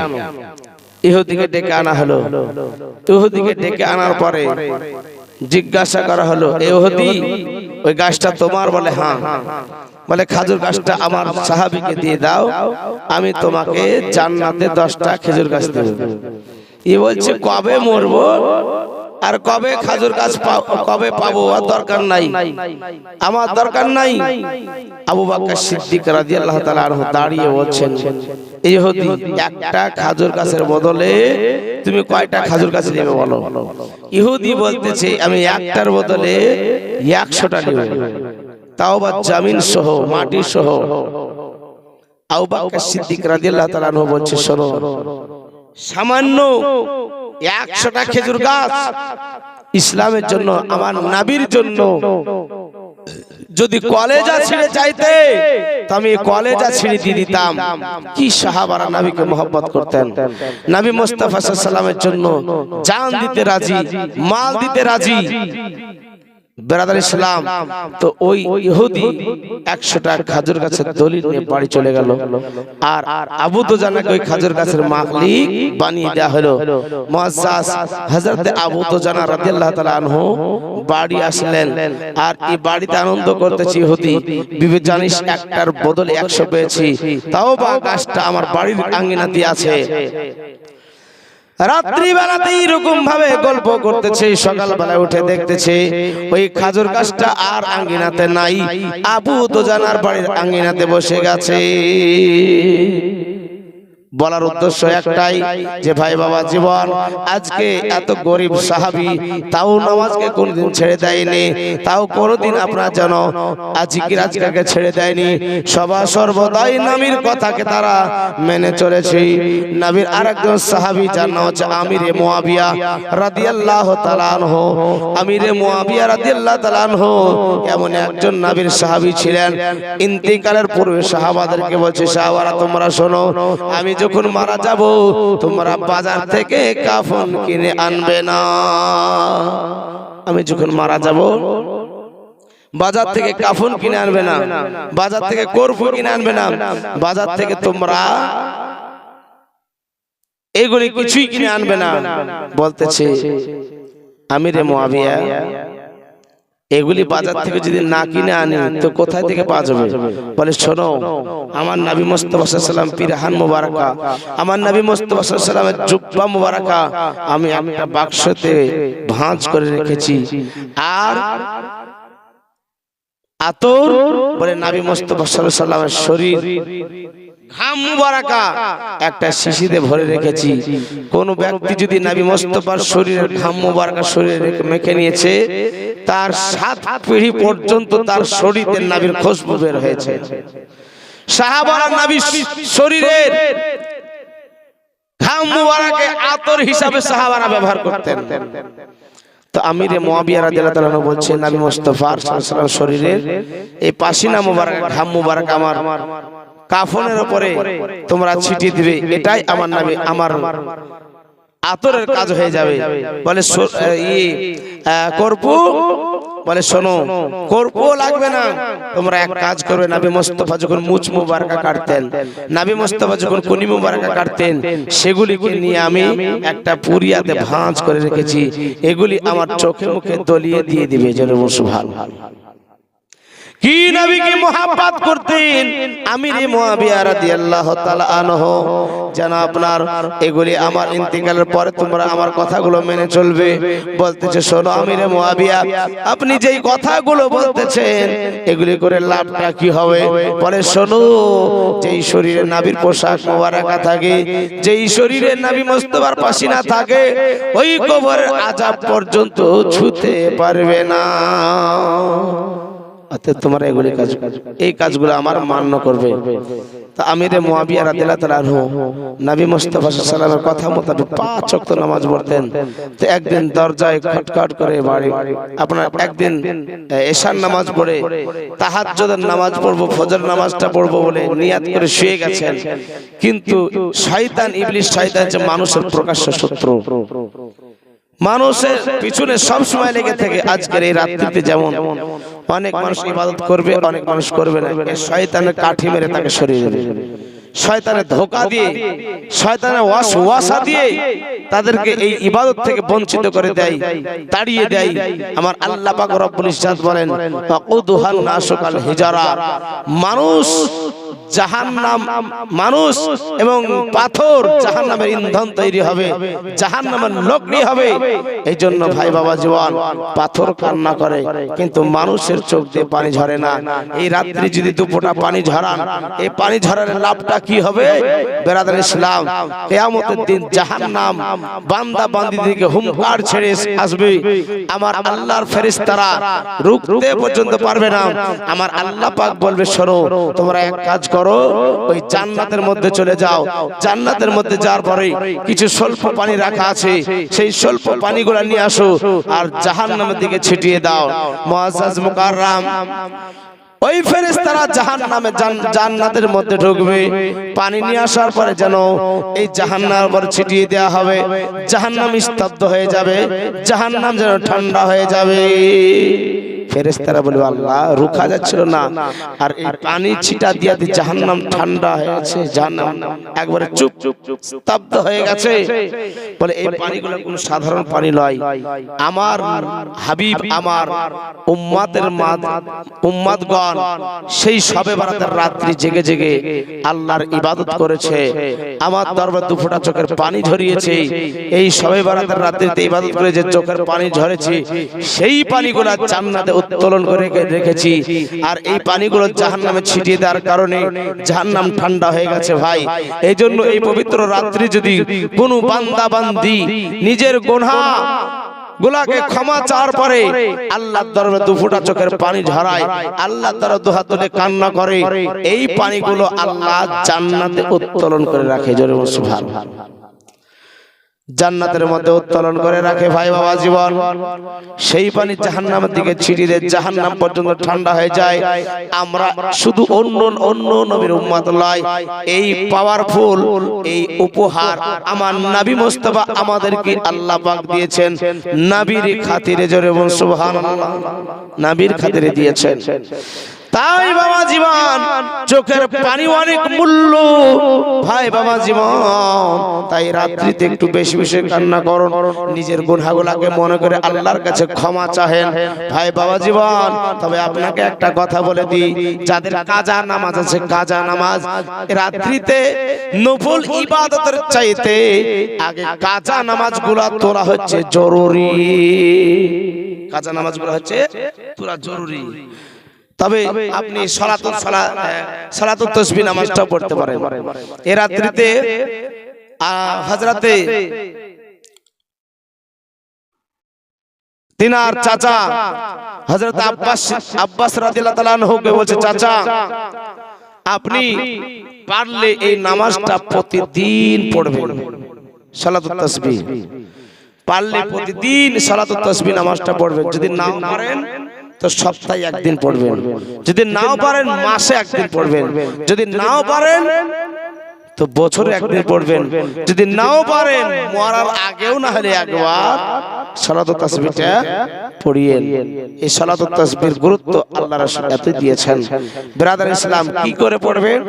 ইহুদিকে ডেকে আনা হলো। ইহুদিকে ডেকে আনার পরে জিজ্ঞাসা করা হলো, ইহুদি ওই গাছটা তোমার? বলে হ্যাঁ। বলে খাজুর গাছটা আমার সাহাবীকে দিয়ে দাও, আমি তোমাকে জান্নাতে 10টা খেজুর গাছ দেব। ই বলছে কবে মরবো আর কবে খাজুর গাছ কবে পাবো, আর দরকার নাই, আমার দরকার নাই। আবু বকর সিদ্দিক রাদিয়াল্লাহু তাআলা আনহু দাঁড়িয়ে বলছেন, ইহুদি একটা খাজুর গাছের বদলে তুমি কয়টা খাজুর গাছ নেবে বলো? ইহুদি বলতেছে আমি একটার বদলে 100টা নেব, তাও বা জামিন সহ, মাটি সহ। আবু বকর সিদ্দিক রাদিয়াল্লাহু তাআলা আনহু বলছে শোনো, সামান্য 100টা খেজুর গাছ ইসলামের জন্য, আমার নবীর জন্য যদি কলেজা ছিঁড়ে চাইতে তো আমি কলেজা ছিঁড়ে দিয়ে দিতাম। কি সাহাবারা নবীকে মহব্বত করতেন, নবী মুস্তাফা সাল্লাল্লাহু আলাইহি ওয়াসাল্লামের জন্য জান দিতে রাজি, মাল দিতে রাজি। বেরাদার ইসলাম। তো ওই ইহুদি 100টা খাজুর গাছের দলিল নিয়ে বাড়ি চলে গেল, আর আবু দুজানাকে ওই খাজুর গাছের মালিক বানিয়ে দেওয়া হলো। মুআজ্জাজ হযরত আবু দুজানা রাদিয়াল্লাহু তাআলা আনহু বাড়ি আসলেন, আর এই বাড়িতে আনন্দ করতেছি ইহুদি, বিবি জানিস একটার বদলে 100 পেয়েছি, তাও বা গাছটা আমার বাড়ির আঙ্গিনাতে আছে। রাত্রি বেলাতে এরকম ভাবে গল্প করতেছে, সকালবেলা উঠে দেখতেছে ওই খাজুর গাছটা আর আঙ্গিনাতে নাই, আবু দুজানার বাড়ির আঙ্গিনাতে বসে গেছে। বলার উদ্দেশ্য একটাই যে ভাই বাবা জীবন, আজকে এত গরিব সাহাবী তাও নামাজকে কোনদিন ছেড়ে দেয়নি, তাও কোনদিন আপনার যেন আজকে ছেড়ে দেয়নি, সর্বদাই নবীর কথাকে তারা মেনে চলেছে। নবীর আরেকজন সাহাবী যার নাম হচ্ছে আমিরে মুয়াবিয়া রাদিয়াল্লাহু তাআলা আনহু। আমিরে মুয়াবিয়া রাদিয়াল্লাহু তাআলা আনহু এমন একজন নবীর সাহাবী ছিলেন, ইন্তিকালের পূর্বে সাহাবাদেরকে বলছে, সাহাবারা তোমরা শোনো, আমি যখন মারা যাব তোমরা বাজার থেকে কাফন কিনে আনবে না। আমি যখন মারা যাব বাজার থেকে কাফন কিনে আনবে না, বাজার থেকে করফু কিনে আনবে না, বাজার থেকে তোমরা এগুলি কিছুই কিনে আনবে না। বলতেছে আমিরে মুয়াবিয়া, এগুলি বাজার থেকে যদি না কিনে আনি তো কোথায় থেকে পাওয়া যাবে? বলে শোনো, আমার নবী মুস্তাফা সাল্লাল্লাহু আলাইহি ওয়াসাল্লাম পিরহান মুবারাকা, আমার নবী মুস্তাফা সাল্লাল্লাহু আলাইহি ওয়াসাল্লামের জুব্বা মুবারাকা আমি একটা বাক্সতে ভাঁজ করে রেখেছি, আর আতর বলে নবী মুস্তাফা সাল্লাল্লাহু আলাইহি ওয়াসাল্লামের শরীর ঘাম মুবারাকা একটা শিশিতে ভরে রেখেছি। কোন ব্যক্তি যদি নবী মুস্তাফার শরীরের ঘাম মুবারাকা শরীরে মেখে নিয়েছে, তার 7 পিঢ়ি পর্যন্ত তার শরীরে নবীর খুশবু বের হয়েছে। সাহাবারা নবীর শরীরের ঘাম মুবারাকে আতর হিসাবে সাহাবারা ব্যবহার করতেন। তো আমিরে মুয়াবিয়া রাদিয়াল্লাহু তাআলা বলছে, নবী মুস্তাফা সাল্লাল্লাহু আলাইহি ওয়াসাল্লাম শরীরের এই পাসিনা মুবারক ঘাম মুবারক আমার কাফনের উপরে তোমরা ছিটিয়ে দিবে, এটাই আমার নবী আমার আতরের কাজ হয়ে যাবে। বলে করপু, বলে শোনো করপু লাগবে না, তোমরা এক কাজ করবে, নবী মুস্তাফা যখন মুছ মুবারকা কাটতেন, নবী মুস্তাফা যখন কুনি মুবারকা কাটতেন, সেগুলিকে নিয়ে আমি একটা পুরিয়াতে ভাঁজ করে রেখেছি, এগুলি আমার চোখে মুখে দলিয়ে দিয়ে দিবে। জোরে সুবহানাল্লাহ। কি নবীকে মোহাব্বত করতেন আমিরে মুয়াবিয়া রাদিয়াল্লাহু তাআলা আনহু, যেন আপনার এগুলি আমার ইন্তিকালের পরে তোমরা আমার কথাগুলো মেনে চলবে। বলতেছে শোনো আমিরে মুয়াবিয়া, আপনি যেই কথাগুলো বলতেছেন এগুলি করে লাভটা কি হবে? বলে শোনো, যেই শরীরে নবীর পোশাক মোবারকা থাকে, যেই শরীরে নবী মুস্তাফার পাসিনা থাকে, ওই কবরের আযাব পর্যন্ত ছুঁতে পারবে না। তোমরা এগুলি কাজ, এই কাজগুলো আমার মান্য করবে। তা আমিরে মুয়াবিয়া রাদিয়াল্লাহু তাআলা আনহু নবী মুস্তাফা সাল্লাল্লাহু আলাইহি ওয়াসাল্লামের কথা মোতাবেক 5 ওয়াক্ত নামাজ পড়তেন। তো একদিন দরজায় খটখট করে বাড়ি, আপনার একদিন এশার নামাজ পড়ে তাহাজ্জুদের নামাজ পড়বো, ফজর নামাজটা পড়বো বলে নিয়াত করে শুয়ে গেছেন, কিন্তু শয়তান ইবলিস, শয়তান যে মানুষের প্রকাশ্য শত্রু, মানুষের পিছনে সব সময় লেগে থাকে। আজকের এই রাত্রিতে যেমন অনেক মানুষ ইবাদত করবে, অনেক মানুষ করবে না, শয়তানের কাঠি মেরে তাকে সরিয়ে দেবে, শয়তানের ধোঁকা দিয়ে, শয়তানের ওয়াসওয়াসা দিয়ে তাদেরকে এই ইবাদত থেকে বঞ্চিত করে দেয়, তাড়িয়ে দেয়। আমার আল্লাহ পাক রব্বুল ইজ্জত বলেন, ওয়াকুদুহান নাসু কাল হিজারা, মানুষ জাহান্নাম, মানুষ এবং পাথর জাহান্নামের ইন্ধন তৈরি হবে, জাহান্নামের লগ্নি হবে। এই জন্য ভাই বাবা জীবন, পাথর কান্না করে কিন্তু মানুষের চোখ দিয়ে পানি ঝরে না। এই রাত্রি যদি দুপোটা পানি ঝরান, এই পানি ঝরার লাভটা কি হবে? বেরাদার ইসলাম, কিয়ামতের দিন জাহান্নাম বান্দা বান্দীদেরকে হুঙ্কার ছেড়ে আসবে, আমার আল্লাহর ফেরেশতারা রুখতে পর্যন্ত পারবে না। আমার আল্লাহ পাক বলবে, শোনো তোমরা এক কাজ করো, ওই জান্নাতের মধ্যে চলে যাও, জান্নাতের মধ্যে যাওয়ার পরে কিছু স্বল্প পানি রাখা আছে, সেই স্বল্প পানিগুলো নিয়ে আসো আর জাহান্নামের দিকে ছিটিয়ে দাও। মুআজ্জাজ মুকাররাম ওই ফেরেশতারা জাহান্নামে জান্নাতের মধ্যে ঢুকবে, পানি নিয়ে আসার পরে যেন এই জাহান্নামের উপর ছিটিয়ে দেওয়া হবে, জাহান্নাম স্তব্ধ হয়ে যাবে, জাহান্নাম যেন ঠান্ডা হয়ে যাবে। ফেরেশতারা বলবে আল্লাহ রুখা যাচ্ছিল না, আর এই পানি ছিটা দিয়ে জাহান্নাম ঠান্ডা হয়ে গেছে, জাহান্নাম একবারে চুপ স্তব্ধ হয়ে গেছে। বলে এই পানিগুলো কোনো সাধারণ পানি নয়, আমার হাবিব আমার উম্মতগণ সেই শবে বরাতের রাত্রি জেগে জেগে আল্লাহর ইবাদত করেছে, আমার দরবারে দু ফোঁটা চোখের পানি ঝরিয়েছে, এই শবে বরাতের রাত্রিতে ইবাদত করে যে চোখের পানি ঝরেছে সেই পানিগুলো জান্নাতে উত্তোলন করে রেখেছি, আর এই পানিগুলো জাহান্নামে ছিটিয়ে দেওয়ার কারণে জাহান্নাম ঠান্ডা হয়ে গেছে। ভাই এই জন্য এই পবিত্র রাত্রি যদি কোনো বান্দা বান্দি নিজের গুনাহ গুলাকে ক্ষমা চাওয়ার পরে আল্লাহর দরবারে দু ফোঁটা চোখের পানি ঝরায়, আল্লাহর দরবারে দুহাত তুলে কান্না করে, এই পানিগুলো আল্লাহ জান্নাতে উত্তোলন করে রাখে। জোরে বলুন সুবহানাল্লাহ। জান্নাতের মধ্যে উত্তোলন করে রাখে ভাই বাবা জীবন, সেই পানি জাহান্নামের দিকে ছিটিয়ে দিয়ে জাহান্নাম পর্যন্ত ঠান্ডা হয়ে যায়। আমরা শুধু অন্য নবীর উম্মত নয়, এই পাওয়ারফুল এই উপহার আমার নবী মুস্তাফা আমাদেরকে আল্লাহ পাক দিয়েছেন নবীর খাতিরে। জোরে বলুন সুবহানাল্লাহ, নবীর খাতিরে দিয়েছেন। তাই বাবা জীবন চোখের পানি অনেক মূল্য ভাই বাবা জীবন, তাই রাত্রিতে একটু বেশি বেশি কান্না করুন, নিজের গুনাহগুলোকে মনে করে আল্লাহর কাছে ক্ষমা চাহেন ভাই বাবা জীবন। তবে আপনাকে একটা কথা বলে দিই, যাদের কাজা নামাজ আছে, কাজা নামাজ রাত্রিতে নফল ইবাদতের চাইতে আগে কাজা নামাজগুলো তোলা হচ্ছে জরুরি, কাজা নামাজগুলো হচ্ছে তোলা জরুরি। তবে আপনি সালাতুত তাসবিহ নামাজটা পড়তে পারেন। এই রাত্রিতে হযরতে তিনার চাচা হযরত আব্বাস রাদিয়াল্লাহু তাআলা আনহুকে বলছে, চাচা আপনি পারলে এই নামাজটা প্রতিদিন পড়বেন, সালাতুত তাসবিহ পারলে প্রতিদিন সালাতুত তাসবিহ নামাজটা পড়বেন। যদি নাও পারেন তো সপ্তাহে একদিন পড়বেন, যদি নাও পারেন মাসে একদিন পড়বেন, যদি নাও পারেন তো বছরে একদিন পড়বেন, যদি নাও পারেন মরার আগেও না হলে একবার সালাতুত তাসবিহটা পড়িয়েন। এই সালাতুত তাসবিহর গুরুত্ব আল্লাহ রাসূল এত দিয়েছেন। ব্রাদার ইসলাম কি করে পড়বেন?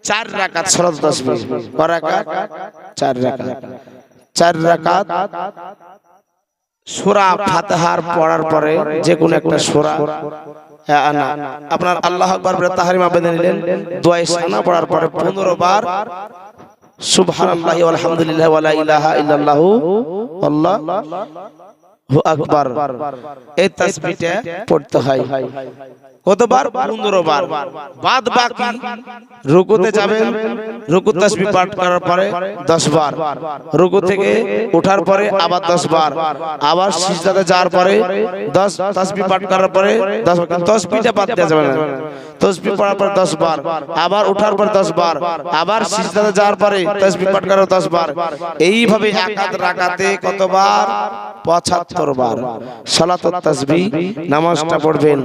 4 রাকাত সালাতুত তাসবিহ। কয় রাকাত? 4 রাকাত। 4 রাকাত সূরা ফাতিহার পড়ার পরে যে কোন একটা সূরা আপনার আল্লাহু আকবার বলে তাহরিমা বেঁধে নিলেন, দোয়া ইসনা পড়ার পরে 15 বার সুবহানাল্লাহি ওয়া আলহামদুলিল্লাহি ওয়া লা ইলাহা ইল্লাল্লাহু আল্লাহু আকবার, এই তাসবিহটা পড়তে হয়। কতবার? 15 বার। বাদ বাকি রুকুতে যাবেন, রুকু তাসবিহ পাঠ করার পরে 10 বার, রুকু থেকে ওঠার পরে আবার 10 বার, আবার সিজদাতে যাওয়ার পরে 10 তাসবিহ পাঠ করার পরে 10 বার। তাসবিহটা বাদ দেওয়া যাবে না, তাসবিহ পড়ার পর 10 বার, আবার ওঠার পর 10 বার, আবার সিজদাতে যাওয়ার পরে তাসবিহ পাঠ করার 10 বার। এইভাবে এক রাকাতে কতবার? 75 বার সালাতুত তাসবিহ নামাজটা পড়বেন।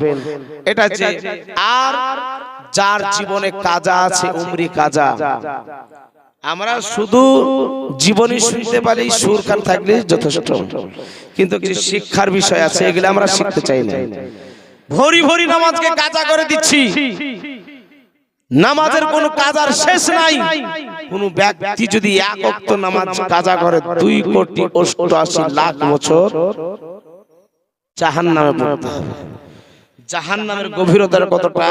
এটা আছে। আর যার জীবনে কাজা আছে, উমরি কাজা, আমরা শুধু জীবনী শুনতে পারি, সুর কান থাকলে যথেষ্ট, কিন্তু কিছু শিক্ষার বিষয় আছে, এগুলো আমরা শিখতে চাই না। ভরি ভরি নামাজকে কাজা করে দিচ্ছি, নামাজের কোনো কাজার শেষ নাই। কোন ব্যক্তি যদি এক ওয়াক্ত নামাজ কাজা করে 2,88,00,000 বছর জাহান্নামে পড়তে হবে। জাহান্নামের গভীরতার কতটা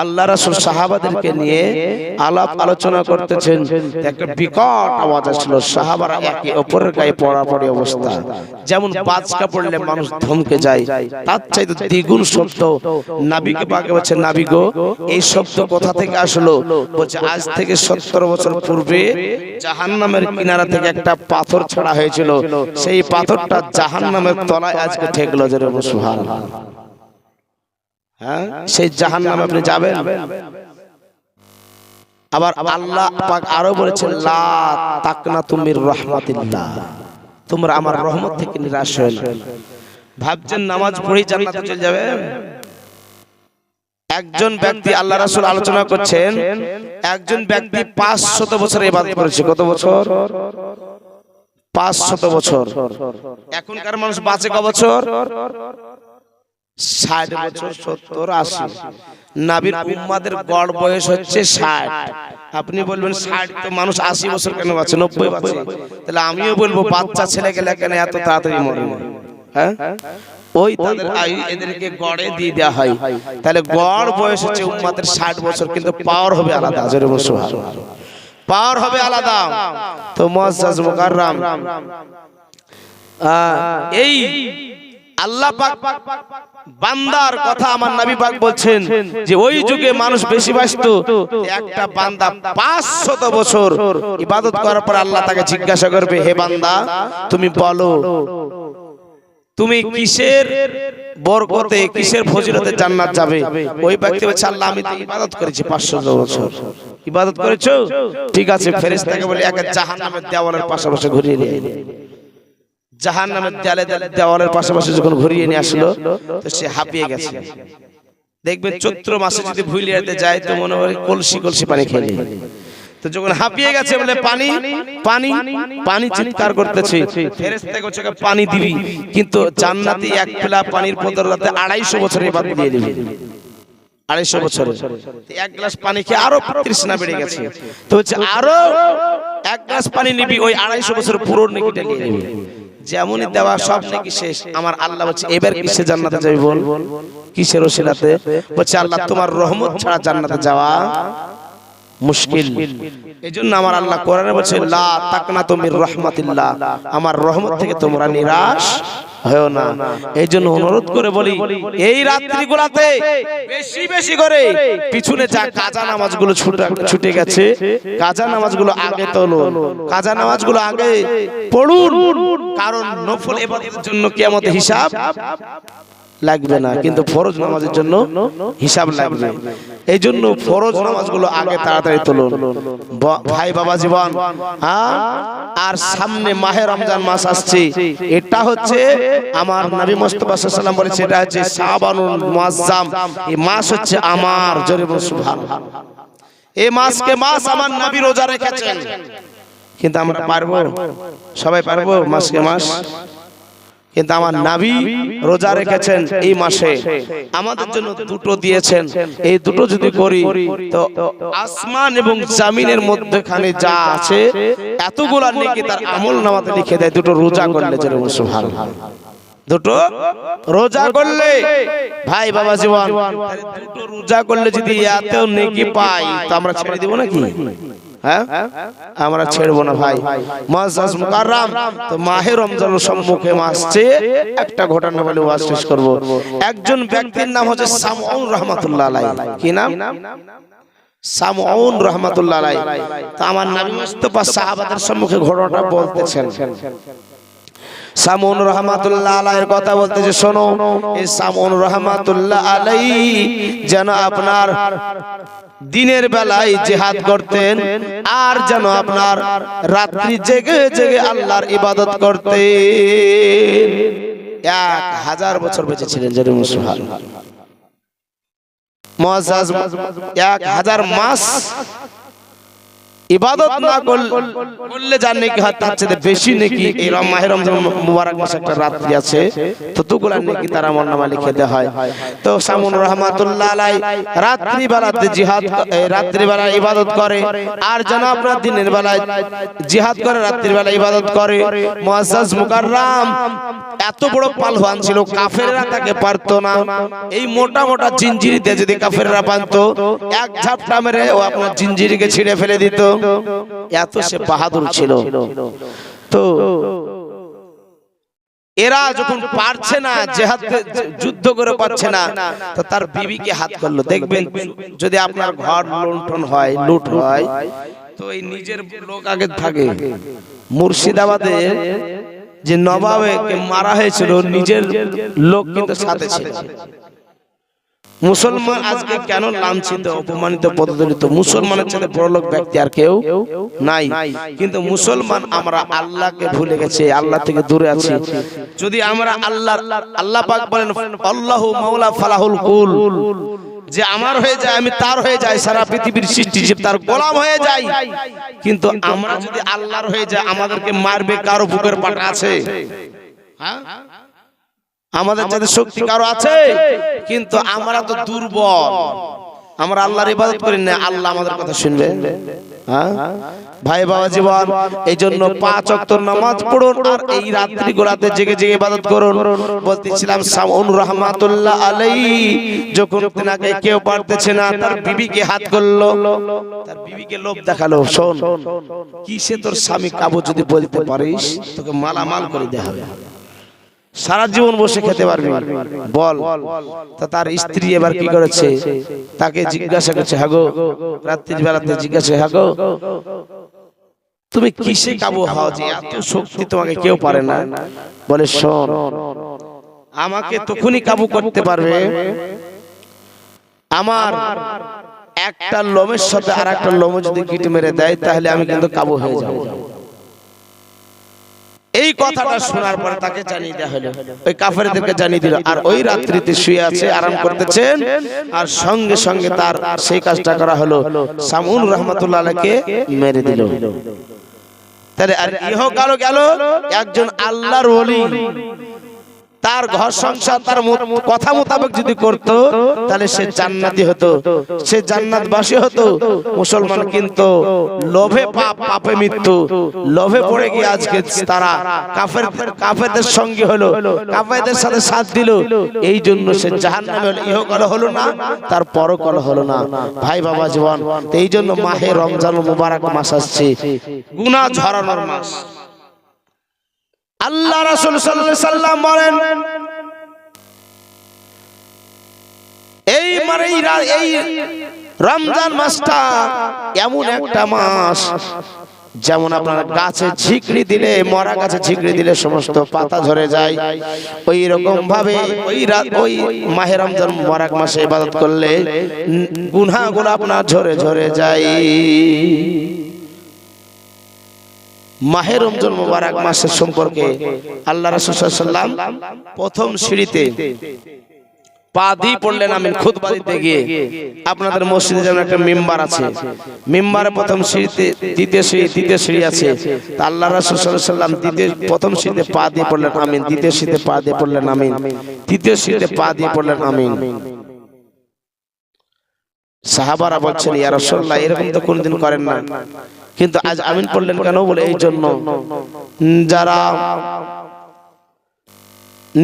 আল্লাহ রাসূল সাহাবাদেরকে নিয়ে আলাপ আলোচনা করতেছেন। একটা বিকট আওয়াজ আসলো, সাহাবারা একে অপরের গায়ে পড়াপড়ি অবস্থা, যেমন বাজকা পড়লে মানুষ থমকে যায়, তার চাইতে দ্বিগুণ শব্দ নবীকে পাকে বলছে, নবী গো এই শব্দ কোথা থেকে আসলো? বলছে আজ থেকে 70 বছর পূর্বে জাহান্নামের কিনারা থেকে একটা পাথর ছড়া হয়েছিল, সেই পাথরটা জাহান্নামের তলায় আজকে ঠেকলো। জোরে সুবহানাল্লাহ। সেই জাহান্নামে আপনি যাবেন। আবার আল্লাহ পাক আরো বলেছেন, লা তাকনাতু মির রাহমাতিল্লাহ, তোমরা আমার রহমত থেকে নিরাশ হয়ো না। ভাবছেন নামাজ পড়েই জান্নাতে চলে যাবে? একজন ব্যক্তি, আল্লাহ রাসূল আলোচনা করছেন, একজন ব্যক্তি 500 বছর ইবাদত করেছে। কত বছর? 500 বছর। এখনকার মানুষ বাঁচে ক বছর? 60 বছর, 70, 80। নবীর উম্মাদের গড় বয়স হচ্ছে 60। আপনি বলবেন 60 তো মানুষ 80 বছর কেন বাঁচে, 90 বাঁচে? তাহলে আমিও বলবো বাচ্চা ছেলে গেলে কেন এত তাড়াতাড়ি মরে? হ্যাঁ, ওই তাদের আয়ু এদেরকে গড়ে দিয়ে দেওয়া হয়। তাহলে গড় বয়স হচ্ছে উম্মাদের 60 বছর, কিন্তু পাওয়ার হবে আলাদা। জোরে বলুন সুবহানাল্লাহ। পাওয়ার হবে আলাদা। তো মুআজ্জাজ মুকাররাম, এই আল্লাহ পাক বান্দার কথা আমার নবী পাক বলছেন যে ওই যুগে মানুষ বেশি বাঁচতো। একটা বান্দা 500 বছর ইবাদত করার পর আল্লাহ তাকে জিজ্ঞাসা করবে, হে বান্দা তুমি বলো তুমি কিসের বরকতে, কিসের ফজিলতে জান্নাত যাবে? ওই ব্যক্তি বলছে, আল্লাহ আমি তো ইবাদত করেছি 500 বছর। ইবাদত করেছো? ঠিক আছে। ফেরেশতাকে বলে একে জাহান্নামের দেওয়ালের পাশাপাশি ঘুরিয়ে নিয়ে এলো। জাহান্নামের দেওয়ালের পাশাপাশি যখন ঘুরিয়ে নিয়ে আসলো তো সে হাঁপিয়ে গেছে। দেখবেন চৈত্র মাসে যদি ভুলিয়াতে যায় তো মনে হয় কলসি কলসি পানি খেলে। তো যখন হাঁপিয়ে গেছে বলে পানি পানি পানি চিৎকার করতেছে, ফেরেশতা বলছে পানি দিবি, কিন্তু জান্নাতি এক ফোঁটা পানির বদলে 250 বছর ইবাদত দিয়ে দিবি। 250 বছর এক গ্লাস পানি খেয়ে আরো তৃষ্ণা বেড়ে গেছে। তো হচ্ছে আরো এক গ্লাস পানি নিবি, ওই 250 বছর পুরো নেকিটা নিয়ে নিবি। যেমনই দেওয়া সব নাকি শেষ। আমার আল্লাহ বলছে এবার কিসে জান্নাতে যাবি বল? কিসের ওসিলাতে? বলছে আল্লাহ তোমার রহমত ছাড়া জান্নাতে যাওয়া মুশকিল। এইজন্য আমার আল্লাহ কোরআনে বলছে লা তাকনাতু মির রাহমাতিল্লাহ, আমার রহমত থেকে তোমরা নিরাশ হয়ো না। এইজন্য অনুরোধ করে বলি এই রাত্রিগুলোতে বেশি বেশি করে পিছনে যা কাজা নামাজগুলো ছুটে গেছে, কাজা নামাজগুলো আগে তোলুন, কাজা নামাজগুলো আগে পড়ুন। কারণ নফল ইবাদতের জন্য কিয়ামতে হিসাব লাগবে না, কিন্তু ফরজ নামাজের জন্য হিসাব লাগবে। এই জন্য ফরজ নামাজগুলো আগে তাড়াতাড়ি তুলুন ভাই বাবা জীবন। আর সামনে মাহে রমজান মাস আসছে, এটা হচ্ছে আমার নবী মুস্তাফা সাল্লাল্লাহু আলাইহি ওয়াসাল্লাম বলেছে এটা হচ্ছে শাবানুল মুআজ্জাম। এই মাস হচ্ছে আমার, জোরে বলুন সুবহানাল্লাহ। এই মাসকে মাস আমার নবী রোজা রেখেছেন, কিন্তু আমরা পারবো? সবাই পারবো মাসকে মাস? কিন্তু আমার নবী রোজা রেখেছেন এই মাসে, আমাদের জন্য দুটো দিয়েছেন। এই দুটো যদি করি তো আসমান এবং জমিনের মধ্যখানে যা আছে এতগুলা নেকি তার আমলনামাতে লিখে দেয় দুটো রোজা করলে। জোরে বলুন সুবহানাল্লাহ। দুটো রোজা করলে ভাই বাবা জীবন, দুটো রোজা করলে যদি এত নেকি পাই তো আমরা ছেড়ে দিব নাকি? হ্যাঁ, আমরা ছেড়বো না ভাই। মুআজ্জাজ মুকাররাম, তো মাহে রমজানের সম্মুখে আসছে, একটা ঘটনা বলে ওয়াজ শেষ করব। একজন ব্যক্তির নাম হচ্ছে সামউন রাহমাতুল্লাহ আলাইহি। কি নাম? সামউন রাহমাতুল্লাহ আলাইহি। তো আমার নবী মুস্তাফা সাহাবাদের সম্মুখে ঘটনাটা বলতেছেন। সামউন রাহমাতুল্লাহ আলাইহির কথা বলতেছে, শোনো এই সামউন রাহমাতুল্লাহ আলাইহি যেন আপনার দিনের বেলায় জিহাদ করতেন, আর যেন আপনার রাত্রি জেগে জেগে আল্লাহর ইবাদত করতেন। 1000 বছর বেঁচে ছিলেন। জোরে বলুন সুবহানাল্লাহ। মুআজ্জাজ 1000 মাস ইবাদত না করলে যার নেকি হয় তার চেয়ে বেশি নেকি এই মাহে রমজান মুবারক মাসে একটা রাত্রি আছে, ততগুলা নেকি তার আমলনামায় লিখে দেওয়া হয়। তো সামউন রাহমাতুল্লাহ আলাইহি রাত্রি বেলাতে জিহাদ, রাত্রি বেলা ইবাদত করে, আর যেন আপনার দিনের বেলায় জিহাদ করে, রাত্রি বেলা ইবাদত করে। মুআজ্জাজ মুকাররাম এত বড় পালওয়ান ছিল, কাফেররা তাকে পারতো না। এই মোটা মোটা জিনজিরিতে যদি কাফেররা বাঁধতো, এক ঝাপটা মেরে ও আপনার জিনজিরিকে ছিঁড়ে ফেলে দিত। এত সে বাহাদুর ছিল। তো এরা যখন পারছে না, জিহাদ যুদ্ধ করে পারছে না, তো তার বিবিকে হাত করলো। দেখবেন যদি আপনার ঘর লুণ্ঠন হয়, লুট হয়, তো এই নিজের লোক আগে থাকে। মুর্শিদাবাদে যে নবাবকে মারা হয়েছিল, নিজের লোক কিন্তু সাথে ছিল। মুসলমান আজকে কেন লাঞ্ছিত, অপমানিত, পদদলিত? মুসলমানের ছেলে বড় লোক ব্যক্তি আর কেউ নাই, কিন্তু মুসলমান আমরা আল্লাহকে ভুলে গেছি, আল্লাহ থেকে দূরে আছি। যদি আমরা আল্লাহ পাক বলেন আল্লাহু মাওলা ফালাহুল কুল, যে আমার হয়ে যায়, আমি তার হয়ে যাই, সারা পৃথিবীর সৃষ্টি জীব তার গোলাম হয়ে যাই। কিন্তু আমরা যদি আল্লাহর হয়ে যাই, আমাদেরকে মারবে কারো বুকের পাটা আছে? হ্যাঁ, আমাদের যাতে শক্তি কারো আছে? কিন্তু আমরা তো দুর্বল, আমরা আল্লাহর ইবাদত করি না, আল্লাহ আমাদের কথা শুনবে? হ্যাঁ ভাই বাবা জীবন, এই জন্য 5 ওয়াক্ত নামাজ পড়ুন আর এই রাত্রি গোলাতে জেগে জেগে ইবাদত করুন। বলতেছিলাম সামউন রহমাতুল্লাহ আলাইহি যখন তিনাকে কেউ পারতেছে না, তার বিবিকে হাত করলো, তার বিবিকে লোভ দেখালো, শোন কিসে তোর স্বামী কাবু যদি বলতে পারিস তোকে মালামাল করে দেয়া হবে, সারা জীবন বসে খেতে পারবি, বল। তা তার স্ত্রী এবার কি করেছে, তাকে জিজ্ঞাসা করছে, হাগো রাত্রির বেলাতে জিজ্ঞাসা, হাগো তুমি কিসে কাবু হও যে এত শক্তি তোমাকে কেউ পারে না? বলে শোন, আমাকে তখনই কাবু করতে পারবে আমার একটা লোমের সাথে আর একটা লোম যদি গিট মেরে দেয়, তাহলে আমি কিন্তু কাবু হয়ে যাব। এই কথাটা শোনার পরে তাকে জানিয়ে দেওয়া হলো, ওই কাফেরদেরকে জানিয়ে দিল। আর ওই রাত্রিতে শুয়ে আছে, আরাম করতেছেন, আর সঙ্গে সঙ্গে তার সেই কাজটা করা হলো, সামউন রহমাতুল্লাহ আলাইহিকে মেরে দিল। তাহলে আর ইহকাল গেল একজন আল্লাহর ওলি, তার ঘর সংসার তার কথা মোতাবেক যদি করত, তাহলে সে জান্নাতি হতো, সে জান্নাতবাসী হতো। মুসলমান কিন্তু লোভে পাপ, পাপে মৃত্যু, লোভে পড়ে গিয়ে আজকে তারা কাফেরদের সঙ্গী হলো, কাফেরদের সাথে সাথ দিল, এই জন্য সে জাহান্নামে হলো। ইহকাল হলো না, তার পরকাল হলো না। ভাই বাবা জীবন, এই জন্য মাহে রমজান মুবারক মাস আসছে, গুনাহ ঝরানোর মাস। আল্লাহ রাসূল সাল্লাল্লাহু আলাইহি সাল্লাম বলেন, এই রমজান মাসটা এমন একটা মাস, যেমন আপনার গাছে ঝিকড়ি দিলে, মরা গাছে ঝিকড়ি দিলে সমস্ত পাতা ঝরে যায়, ওই রকম ভাবে ওই মাহে রমজান মুবারক মাসে ইবাদত করলে গুনাহগুলো আপনার ঝরে ঝরে যায়। মাহে রমজান মুবারক মাসের সম্পর্কে আল্লাহ রাসূল সাল্লাল্লাহু আলাইহি ওয়াসাল্লাম প্রথম সিঁড়িতে পা দিয়ে পড়লেন, আমিন খুতবা দিতে গিয়ে। আপনাদের মসজিদে যেমন একটা মিম্বার আছে, মিম্বারে প্রথম সিঁড়িতে দ্বিতীয় সিঁড়ি, তৃতীয় সিঁড়ি আছে। তা আল্লাহ রাসূল সাল্লাল্লাহু আলাইহি ওয়াসাল্লাম প্রথম সিঁড়িতে পা দিয়ে পড়লেন আমিন, দ্বিতীয় সিঁড়িতে পা দিয়ে পড়লেন আমিন, তৃতীয় সিঁড়িতে পা দিয়ে পড়লেন আমিন। সাহাবারা বলছেন, ইয়া রাসূলুল্লাহ, এরকম তো কোনদিন করেন না, কিন্তু আজ আমিন পড়লেন কেন? বলে এই জন্য, যারা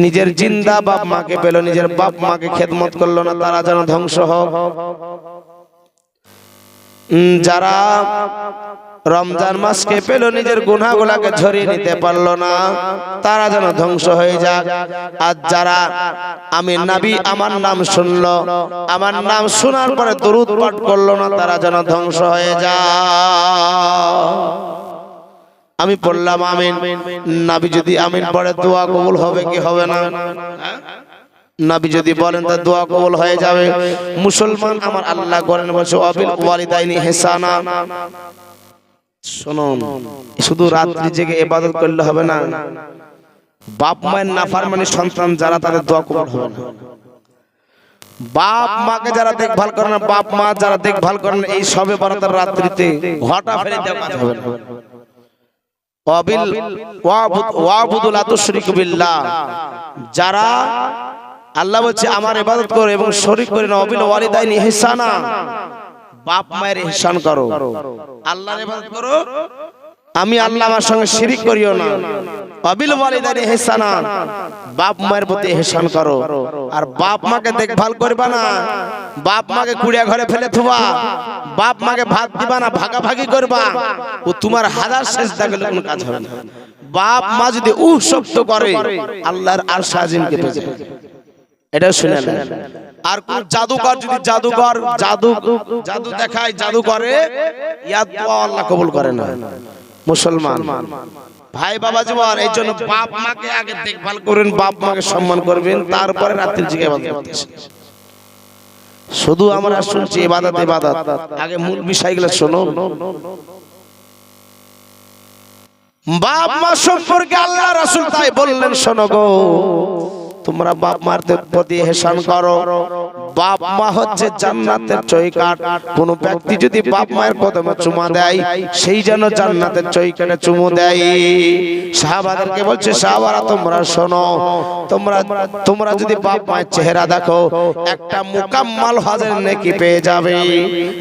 নিজের জিন্দা বাপ মাকে পেল, নিজের বাপ মাকে খেদমত করলো না, তারা যেন ধ্বংস হোক। যারা রমজান মাসকে পেল, নিজের গুনাহগুলোকে ঝরিয়ে নিতে পারলো না, তারা যেন ধ্বংস হয়ে যাক। আর যারা আমি নবী আমার নাম শুনলো, আমার নাম শোনার পরে দরুদ পাঠ করলো না, তারা যেন ধ্বংস হয়ে যায়। আমি পড়লাম আমিন, নবী যদি আমিন পড়ে দোয়া কবুল হবে কি হবে না? নবী যদি বলেন তা দোয়া কবুল হয়ে যাবে। মুসলমান আমার আল্লাহ করেন বলছে, ওয়াবিল ওয়ালিদাইনি ইহসানা। শুনুন, শুধু রাত্রি জেগে ইবাদত করলে হবে না, বাপ মায়ের নাফরমানি সন্তান যারা, তাদের দোয়া কবুল হবে না। বাপ মাকে যারা দেখভাল করে না, বাপ মা যারা দেখভাল করেন, এই সবে বরাতের রাত্রিতে ঘটা ফেলে দেওয়া কাজ হবে না। ওয়াবুদু লা তুশরিকু বিল্লাহ, যারা আল্লাহ বলছে আমার ইবাদত করো এবং শরীক করে না, ওয়াবিল ওয়ালিদাইনি ইহসানা, বাপ মায়ের ইহসান করো, আল্লাহর ইবাদত করো, আমি আল্লাহ আমার সঙ্গে শিরিক করিও না। ওয়াবিল ওয়ালিদাইনি ইহসানা, বাপ মায়ের প্রতি ইহসান করো। আর বাপ মাকে দেখভাল করবা না, বাপ মাকে কুড়িয়া ঘরে ফেলে থুবা, বাপ মাকে ভাত দিবা না, ভাগাভাগি করবা, ও তোমার হাজার সেজদা করলে কোনো কাজ হবে না। বাপ মা যদি শব্দ করে, আল্লাহর আরশ আজিমকে পেয়ে যাবে, এটা শুনে না। আর কোন জাদুকর যদি জাদু দেখায়, জাদু করে, ইয়া দোয়া আল্লাহ কবুল করে না। মুসলমান ভাই বাবা জীবন, এই জন্য বাপ মাকে আগে দেখভাল করবেন, বাপ মাকে সম্মান করবেন, তারপরে রাত্রি জেগে ইবাদত করতেছেন। শুধু আমরা শুনছি ইবাদত ইবাদত, আগে মূল বিষয়গুলো শোনো। বাপ মা সম্পর্কে আল্লাহ রাসূল তাই বললেন, শোনো গো, তোমরা বাপ মার প্রতি ইহসান করো। বাপ মা হচ্ছে জান্নাতের চৌকাঠ। কোন ব্যক্তি যদি বাপ মায়ের কদমে চুমা দেয়, সেই যেন জান্নাতের চৌকাঠে চুমু দেয়। সাহাবাদেরকে বলছে, সাহাবারা তোমরা শোনো, তোমরা যদি বাপ মায়ের চেহারা দেখো, একটা মুকাম্মাল হজের নেকি পেয়ে যাবে।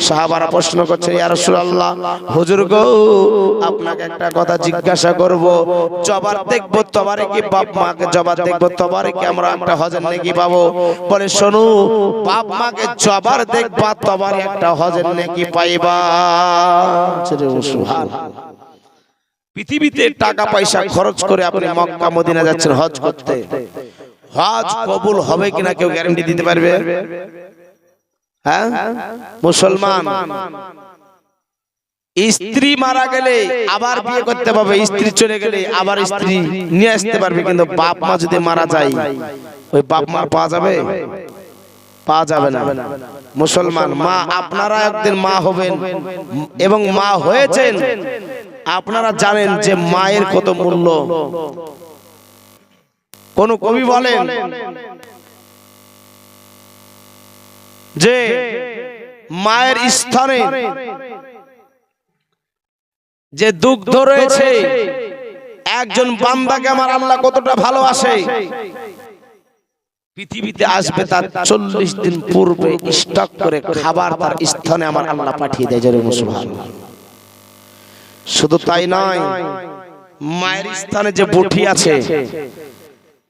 সাহাবারা প্রশ্ন করছে, ইয়া রাসূলুল্লাহ, হুজুর গো, আপনাকে একটা কথা জিজ্ঞাসা করব, জবার দেখবো তবারে কি বাপ মাকে জবার দেখবো তবারে কি আমরা একটা হজের নেকি পাবো? বলে, শোনো, বাপ মাকে জবার দেখবা তবারে একটা হজের নেকি পাইবা। সুবহানাল্লাহ। পৃথিবীতে টাকা পয়সা খরচ করে আপনি মক্কা মদিনা যাচ্ছেন হজ করতে, হজ কবুল হবে কিনা কেউ গ্যারান্টি দিতে পারবে? হ্যাঁ, মুসলমান স্ত্রী মারা গেলে আবার বিয়ে করতে পারবে, স্ত্রী চলে গেলে আবার স্ত্রী নিয়ে আসতে পারবে, কিন্তু বাপ মা যদি মারা যায়, ওই বাপ মা পাওয়া যাবে? পাওয়া যাবে না। মুসলমান মা, আপনারা একদিন মা হবেন এবং মা হয়েছেন, আপনারা জানেন যে মায়ের কত মূল্য। কোন কবি বলেন যে মায়ের স্থানে যে দুগ্ধ রয়েছে, একজন বান্দাকে আমার আল্লাহ কতটা ভালোবাসে। পৃথিবীতে আসবে তার 40 দিন পূর্বে স্টক করে খাবার তার স্থানে আমার আল্লাহ পাঠিয়ে দেয়। জোরে সুবহানাল্লাহ। শুধু তাই নয়, মায়ের স্থানে যে বুটি আছে,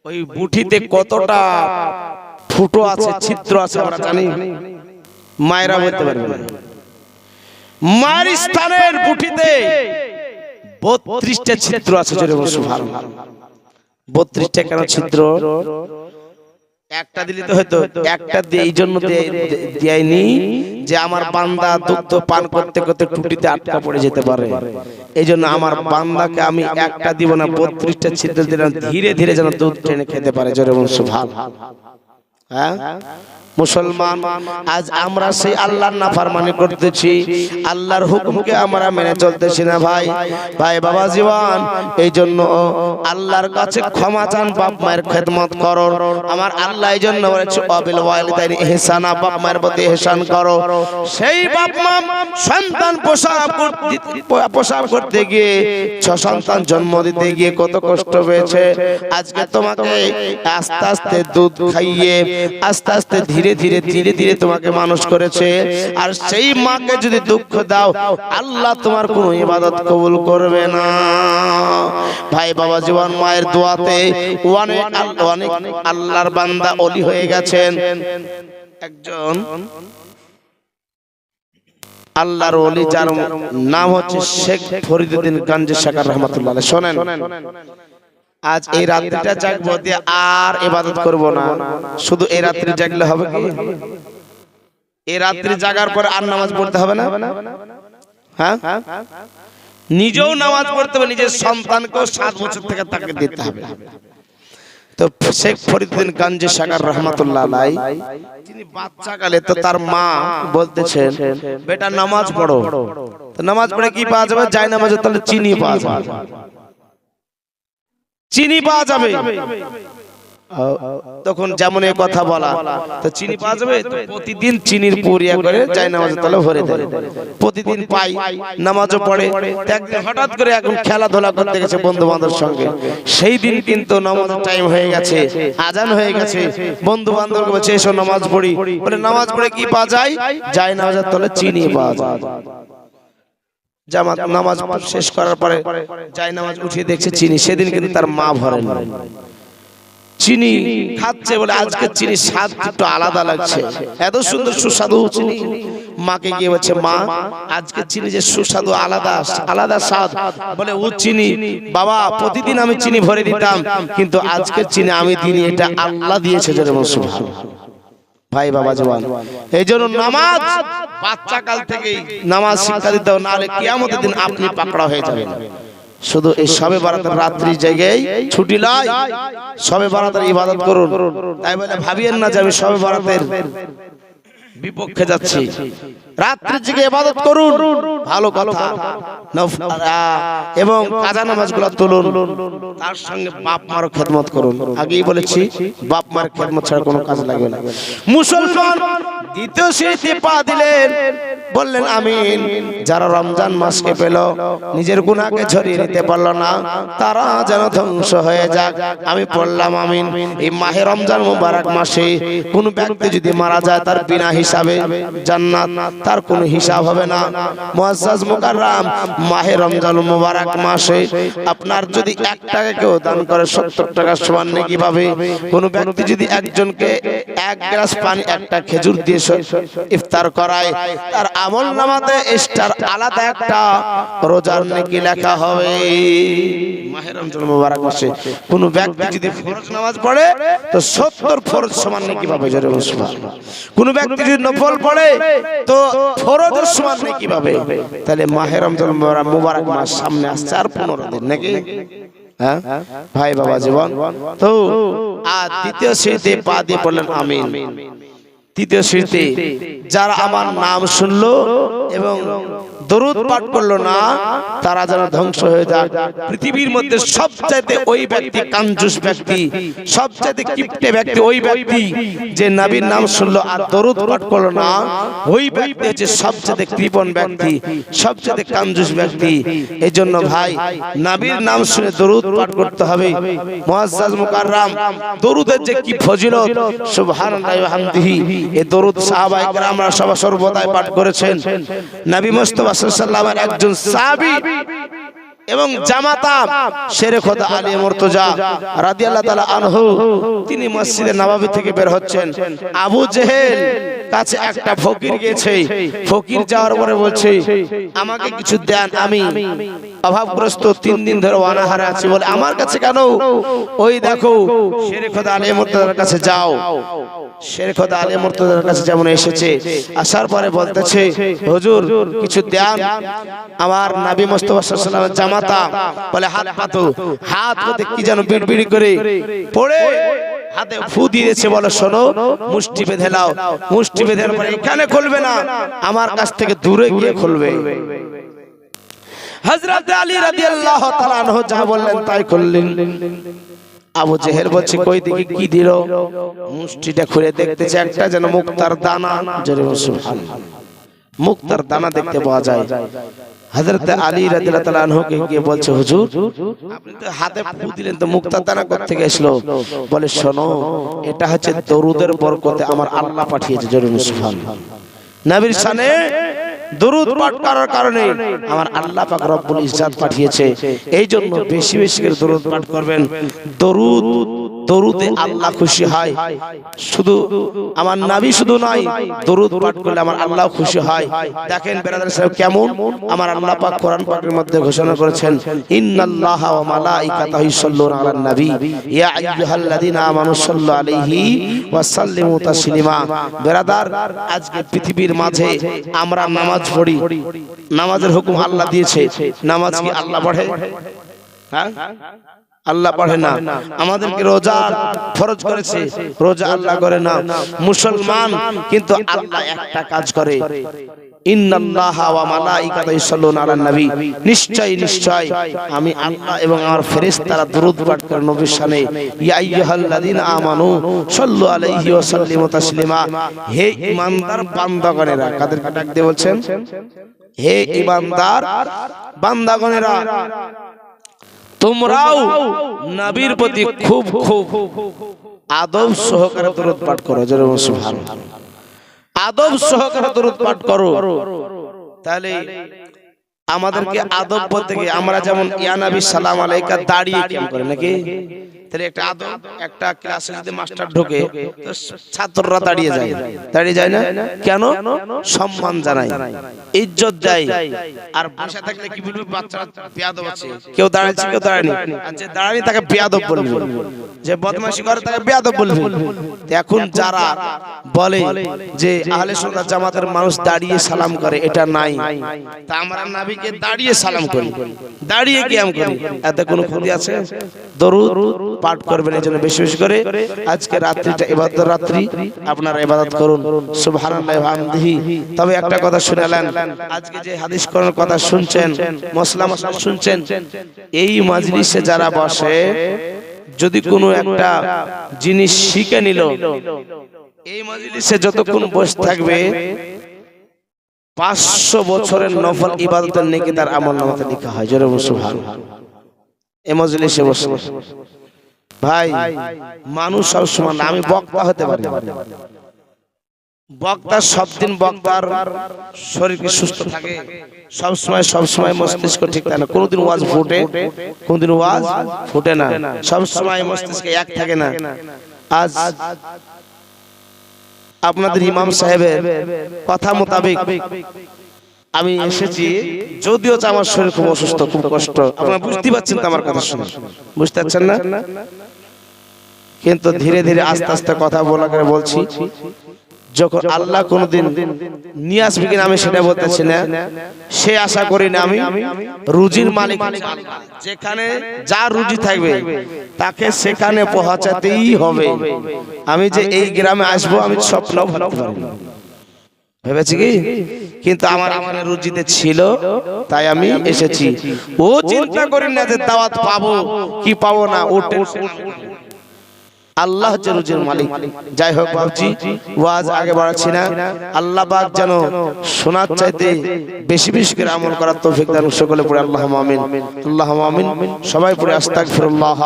ওই বুটিতে কতটা ফুটো আছে, ছিদ্র আছে আমরা জানি, মায়েরা বলতে পারবে না। মায়ের স্থানের বুটিতে 32টা ছিদ্র আছে। জোরে সুবহানাল্লাহ। 32টা কেন ছিদ্র? একটা দিলে তো হয়তো, একটা দিয়ে এই জন্য দেয়নি যে আমার বান্দা দুগ্ধ পান করতে করতে টুটিতে আটকা পড়ে যেতে পারে। এই জন্য আমার বান্দাকে আমি একটা দিব না, 32টা ছিদ্র দিলাম, ধীরে ধীরে যেন দুধ টেনে খেতে পারে। জোরে সুবহানাল্লাহ। হ্যাঁ মুসলমান, আজ আমরা সেই আল্লাহর নাফরমানি করতেছি, আল্লাহর হুকুমকে আমরা মেনে চলতেছি না। ভাই ভাই বাবা জীবন, এই জন্য আল্লাহর কাছে ক্ষমা চান, বাপ মায়ের খেদমত করো। আমার আল্লাহ এই জন্য বলেছে, ওয়াবিল ওয়ালিদাইনি ইহসানা, বাপ মায়ের প্রতি ইহসান করো। সেই বাপ মা সন্তান প্রসব করতে গিয়ে, 6 সন্তান জন্ম দিতে গিয়ে কত কষ্ট পেয়েছে। আজকে তোমাকে আস্তে আস্তে দুধ খাইয়ে, আস্তে আস্তে ধীরে ধীরে ধীরে ধীরে তোমাকে মানুষ করেছে। আর সেই মাকে যদি দুঃখ দাও, আল্লাহ তোমার কোনো ইবাদত কবুল করবে না। ভাই বাবা জীবন, মায়ের দোয়াতে অনেক আল্লাহর বান্দা ওলি হয়ে গেছেন। একজন আল্লাহর ওলি, যার নাম হচ্ছে শেখ ফরিদউদ্দিন গঞ্জে শাকার রহমাতুল্লাহ আলাইহি। শোনেন, আজ এই রাত্রিটা জাগবো, দিয়ে আর ইবাদত করব না। শুধু এই রাত্রি জাগলে হবে কি? এই রাত্রি জাগার পরে আর নামাজ পড়তে হবে না? হ্যাঁ, নিজেও নামাজ পড়তে হবে, নিজের সন্তানকেও 7 বছর থেকে তাকে দিতে হবে। তো শেখ ফরিদউদ্দিন গঞ্জে শাকার রহমাতুল্লাহ আলাইহি, তিনি বাচ্চাকালে তো তার মা বলতেছেন, বেটা নামাজ পড়ো। তো নামাজ পড়ে কি পাওয়া যাবে? যায় নামাজের তাহলে চিনি পাওয়া যাবে, চিনি পাওয়া যাবে। তখন যেমন এই কথা বলা, তো চিনি পাওয়া যাবে, তো প্রতিদিন চিনির পুরিয়া করে যায় নামাজের তলে ভরে দেয়। প্রতিদিন পাই, নামাজও পড়ে। একদিন হঠাৎ করে এখন খেলাধুলা করতে গেছে বন্ধু বান্ধবের সঙ্গে। সেই দিন কিন্তু নামাজের টাইম হয়ে গেছে, আজান হয়ে গেছে। বন্ধু বান্ধব বলছে, এসো নামাজ পড়ি। বলে, নামাজ পড়ে কি পাওয়া যায়? যায় নামাজের তলে চিনি পাওয়া যায়। জামাত নামাজ শেষ করার পরে যায় নামাজ উঠিয়ে দেখছে চিনি। সেদিন কিন্তু তার মা ভরেন, চিনি খাচ্ছে। বলে, আজকে চিনি স্বাদ একটু আলাদা লাগছে, এত সুন্দর সুস্বাদু চিনি। মাকে গিয়ে বলছে, মা আজকে চিনি যে সুস্বাদু, আলাদা আলাদা স্বাদ। বলে, ও চিনি বাবা, প্রতিদিন আমি চিনি ভরে দিতাম, কিন্তু আজকে চিনি আমি দিইনি, এটা আল্লাহ দিয়েছে। জোরে সুবহানাল্লাহ। ভাই বাবা জওয়ান, এই জন্য নামাজ বাচ্চা কাল থেকেই নামাজ শিক্ষা দিতে হবে, নাহলে কিয়ামতের দিন আপনি পাকড়া হয়ে যাবেন। শুধু এই শবে বরাতের রাত্রি জায়গায় ছুটি লাই, শবে বরাতের ইবাদত করুন। তাই বলে ভাবিয়েন না যে আমি শবে বরাতের বিপক্ষে যাচ্ছি, রাত্রি জেগে ইবাদত করুন, ভালো কথা, এবং কাজা নামাজগুলো তুলুন, তার সঙ্গে বাপ মারও খেদমত করুন। আগেই বলেছি বাপ মার খেদমত ছাড়া কোনো কাজ লাগবে না। মুসলমান দ্বিতীয় সিঁড়িতে পা দিলেন, বললেন আমিন। যারা রমজান মাসকে পেল, নিজের গুনাহকে ঝরিয়ে নিতে পারল না, তারা যেন ধ্বংস হয়ে যাক, আমি পড়লাম আমিন। এই মাহে রমজান মুবারক মাসে কোন ব্যক্তি যদি মারা যায়, তার বিনা হিসাবে জান্নাত, তার কোনো হিসাব হবে না। মুআজ্জাজ মুকাররম মাহে রমজান মুবারক মাসে আপনার যদি 1 টাকা কেউ দান করে 70 টাকা সমান নেকি পাবে। কোন ব্যক্তি যদি একজনকে 1 গ্লাস পানি, একটা খেজুর দিয়ে ইফতার করায়, তার আমলনামাতে স্টার আলাদা একটা রোজার নেকি লেখা হবে। মাহে রমজান মুবারক মাসে কোন ব্যক্তি যদি ফরজ নামাজ পড়ে, তো 70 ফরজ সমান নেকি পাবে। জোরে বলুন সুবহানাল্লাহ। কোন ব্যক্তি যদি নফল পড়ে, তো ফরজের সমান নেকি পাবে। তাহলে মাহে রমজান মুবারক মাস সামনে আসছে, আর 15 দিন নাকি, হ্যাঁ ভাই বাবা জীবন। তো আর দ্বিতীয় সিঁড়িতে পা দিয়ে পড়লেন আমিন। তৃতীয় সিঁড়িতে যারা আমার নাম শুনলো এবং দরুদ পাঠ করলো না, তারা যেন ধ্বংস হয়ে যায়। পৃথিবীর মধ্যে সবচাইতে ওই ব্যক্তি কাঞ্জুস ব্যক্তি, সবচাইতে কিপটে ব্যক্তি ওই ব্যক্তি যে নবীর নাম শুনলো আর দরুদ পাঠ করলো না। ওই ব্যক্তি হচ্ছে সবচাইতে কৃপণ ব্যক্তি, সবচাইতে কাঞ্জুস ব্যক্তি। এই জন্য ভাই, নবীর নাম শুনে দরুদ পাঠ করতে হবে। মুআজ্জাজ মুকাররম দরুদের যে কি ফজিলত, সুবহানাল্লাহি ওয়া হামদিহি। এই দরুদ সাহাবায়ে কেরামরা সর্বদাই পাঠ করেছেন। নবী মুস্তাফা সাল্লাল্লাহু আলাইহি ওয়াসাল্লামের একজন সাহাবী এবং জামাতা শেরে খোদা আলী মুর্তজা রাদিয়াল্লাহু তাআলা আনহু, তিনি মসজিদে নববী থেকে বের হচ্ছেন। আবু জেহেল কাছে একটা ফকির গেছে। ফকির যাওয়ার পরে বলছে, আমাকে কিছু দেন, আমি অভাবগ্রস্ত, 3 দিন ধরে অনাহারে আছি। বলে, আমার কাছে কেন? ওই দেখো শেরে খোদা আলী মুর্তজার কাছে যাও। শেরে খোদা আলী মুর্তজার কাছে যেমন এসেছে, আসার পরে বলতেছে, হুজুর কিছু দেন। আমার নবী মুস্তাফা সাল্লাল্লাহু আলাইহি ওয়াসাল্লামের জামাতা বলে, হাত পাতো। হাত পাতে কি যেন বিড়বিড়ি করে পড়ে হাতে ফু দিয়েছে। বলে, শোনো, মুষ্টি বেঁধে নাও। মুষ্টি বেঁধে পরে এখানে খুলবে না, আমার কাছ থেকে দূরে গিয়ে খুলবে। হযরত আলী রাদিয়াল্লাহু তাআলা আনহু যা বললেন তাই করলেন। আবু জেহেল বলছে, কই দেখি কি দিল? মুষ্টিটা খুলে দেখতেছে একটা যেন মুক্তার দানা। জোরে সুবহানাল্লাহ। মুক্তার দানা দেখতে পাওয়া যায়। হযরত আলী রাদিয়াল্লাহু তাআলা আনহু কে গিয়ে বলছে, হুজুর আপনি তো হাতে ফু দিলেন, তো মুক্তার দানা কোথা থেকে আসলো? বলে, শোনো, এটা হচ্ছে দরুদের বরকতে আমার আল্লাহ পাঠিয়েছে। জোরে সুবহানাল্লাহ। নবীর শানে দরুদ পাঠ করার কারণে আমার আল্লাহ পাক রব্বুল ইজ্জত পাঠিয়েছে। এই জন্য বেশি বেশি করে দরুদ পাঠ করবেন। দরুদে আল্লাহ খুশি হয়। শুধু আমার নবী শুধু নয়, দরুদ পাঠ করলে আমার আল্লাহ খুশি হয়। দেখেন ব্রাদার সাহেব, কেমন আমার আল্লাহ পাক কোরআন পাকের মধ্যে ঘোষণা করেছেন, ইন্নাল্লাহা ওয়া মালাইকাতাহু ইউসাল্লুনা আলান নবী ইয়া আইয়ুহাল্লাযীনা আমানু সাল্লু আলাইহি ওয়া সাল্লিমু তাসলিমা। ব্রাদার, আজকে পৃথিবীর মাঝে আমরা নামাজ পড়ি, নামাজের হুকুম আল্লাহ দিয়েছে। নামাজ কি আল্লাহ পড়ে? হ্যাঁ, আল্লাহ পড়ে না। আমাদেরকে রোজা ফরজ করেছে, রোজা আল্লাহ করে না। মুসলমান কিন্তু আল্লাহ একটা কাজ করে, ইন্নাল্লাহা ওয়া মালাইকাতাহু ইউসাল্লুনা আলান নবী। নিশ্চয় নিশ্চয় আমি আল্লাহ এবং আমার ফেরেশতারা দরুদ পাঠ করে নবীর শানে। ইয়া আইয়ুহাল্লাযীনা আমানু সাল্লু আলাইহি ওয়া সাল্লিমু তাসলিমা। হে ঈমানদার বান্দাগণেরা, কাদেরকে ডাক দিয়ে বলছেন? হে ঈমানদার বান্দাগণেরা, তোমরাও নবীর প্রতি খুব খুব আদব সহকারে দরুদ পাঠ করো। জোরে সুবহানাল্লাহ। আদব সহকারে দরুদ পাঠ করো। তাহলে আমাদেরকে আদব বলতে গিয়ে আমরা যেমন ইয়া নবী সালাম আলাইকা দাঁড়িয়ে কেন করে নাকি, তাহলে একটা আদব, একটা ক্লাসে যদি মাস্টার ঢোকে তো ছাত্ররা দাঁড়িয়ে যায় না কেন? সম্মান জানায়, ইজ্জত দেয়। আর বসে থাকলে কি বলবে? বাচ্চারা বেয়াদব আছে, কেউ দাঁড়াচ্ছে কেউ দাঁড়ায়নি, আর যে দাঁড়ায়নি তাকে বেয়াদব বলবে, যে বদমাশি করে তাকে বেয়াদব বলবে। এখন যারা বলে যে আহলে সুন্নাত জামাতের মানুষ দাঁড়িয়ে সালাম করে, এটা নাই। তা আমরা নবী নবীকে দাঁড়িয়ে সালাম করি, দাঁড়িয়ে কিয়াম করি, এতে কোনো ক্ষতি আছে? দরুদ পাঠ করবেন এই জন্য বেশি বেশি করে। আজকে রাত্রিটা ইবাদতের রাত্রি, আপনারা ইবাদত করুন সুবহানাল্লাহি ওয়া বিহামদিহি। তবে একটা কথা শুনেলেন, আজকে যে হাদিস কোরআনের কথা শুনছেন, মশলা শুনছেন, এই মাজলিসে যারা বসে যদি কোনো একটা জিনিস শিখে নিল, এই মাজলিসে যতক্ষণ বসে থাকবে 500 বছরের নফল ইবাদতের নেকি তার আমলনামাতে লেখা হয়। জোরে বলুন সুবহানাল্লাহ। এই মাজলিসে বসে ভাই, মানুষ সব সময়, আমি বক্তা হতে পারি, বক্তা সব দিন বক্তার শরীর কি সুস্থ থাকে? সব সময় মস্তিষ্ক ঠিক থাকে না। কোনদিন ওয়াজ ফুটে, কোনদিন ওয়াজ ফুটে না। সব সময় মস্তিষ্ক এক থাকে না। আজ আপনাদের ইমাম সাহেবের কথা মোতাবেক আমি এসেছি, যদিও আমার শরীর খুব অসুস্থ, খুব কষ্ট, আপনারা বুঝতে পারছেন তো আমার কথা শুনে? বুঝতে পারছেন না? কিন্তু ধীরে ধীরে আস্তে আস্তে কথা বলা করে বলছি, যখন আল্লাহ কোনদিন নিয়ে আসবে কিনা আমি সেটা বলতেছি না, সে আশা করি না। আমি রুজির মালিক, যেখানে যা রুজি থাকবে তাকে সেখানে পৌঁছাতেই হবে। আমি যে এই গ্রামে আসবো আমি স্বপ্ন ভাবতে পারি না, ভেবেছি কি? কিন্তু আমার রুজিতে ছিল তাই আমি এসেছি। ও চিন্তা করি না যে দাওয়াত পাবো কি পাবো না, ও টেনশন। আল্লাহ হচ্ছে রুজির মালিক। যাই হোক বাবজি, ওয়াজ আগে বাড়াচ্ছি না। আল্লাহ পাক যেন শোনার চাইতে বেশি বেশি করে আমল করার তৌফিক দান। সকলে পড়ে আল্লাহুম্মা আমিন, আল্লাহুম্মা আমিন। সবাই পড়ে আস্তাগফিরুল্লাহ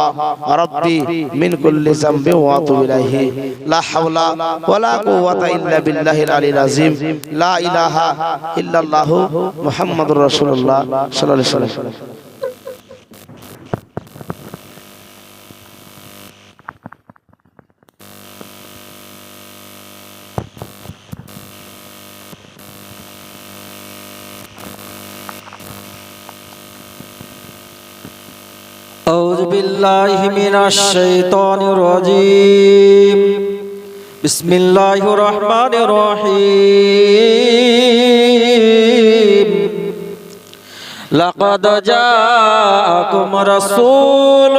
রাব্বি মিন কুল্লি যামবি ওয়া আতুবু ইলাইহি, লা হাওলা ওয়ালা কুওয়াতা ইল্লা বিল্লাহিল আলিল আযীম, লা ইলাহা ইল্লাল্লাহু মুহাম্মাদুর রাসূলুল্লাহ সাল্লাল্লাহু আলাইহি ওয়াসাল্লাম। أعوذ بالله من الشيطان الرجيم. بسم الله الرحمن الرحيم. لقد جاءكم رسول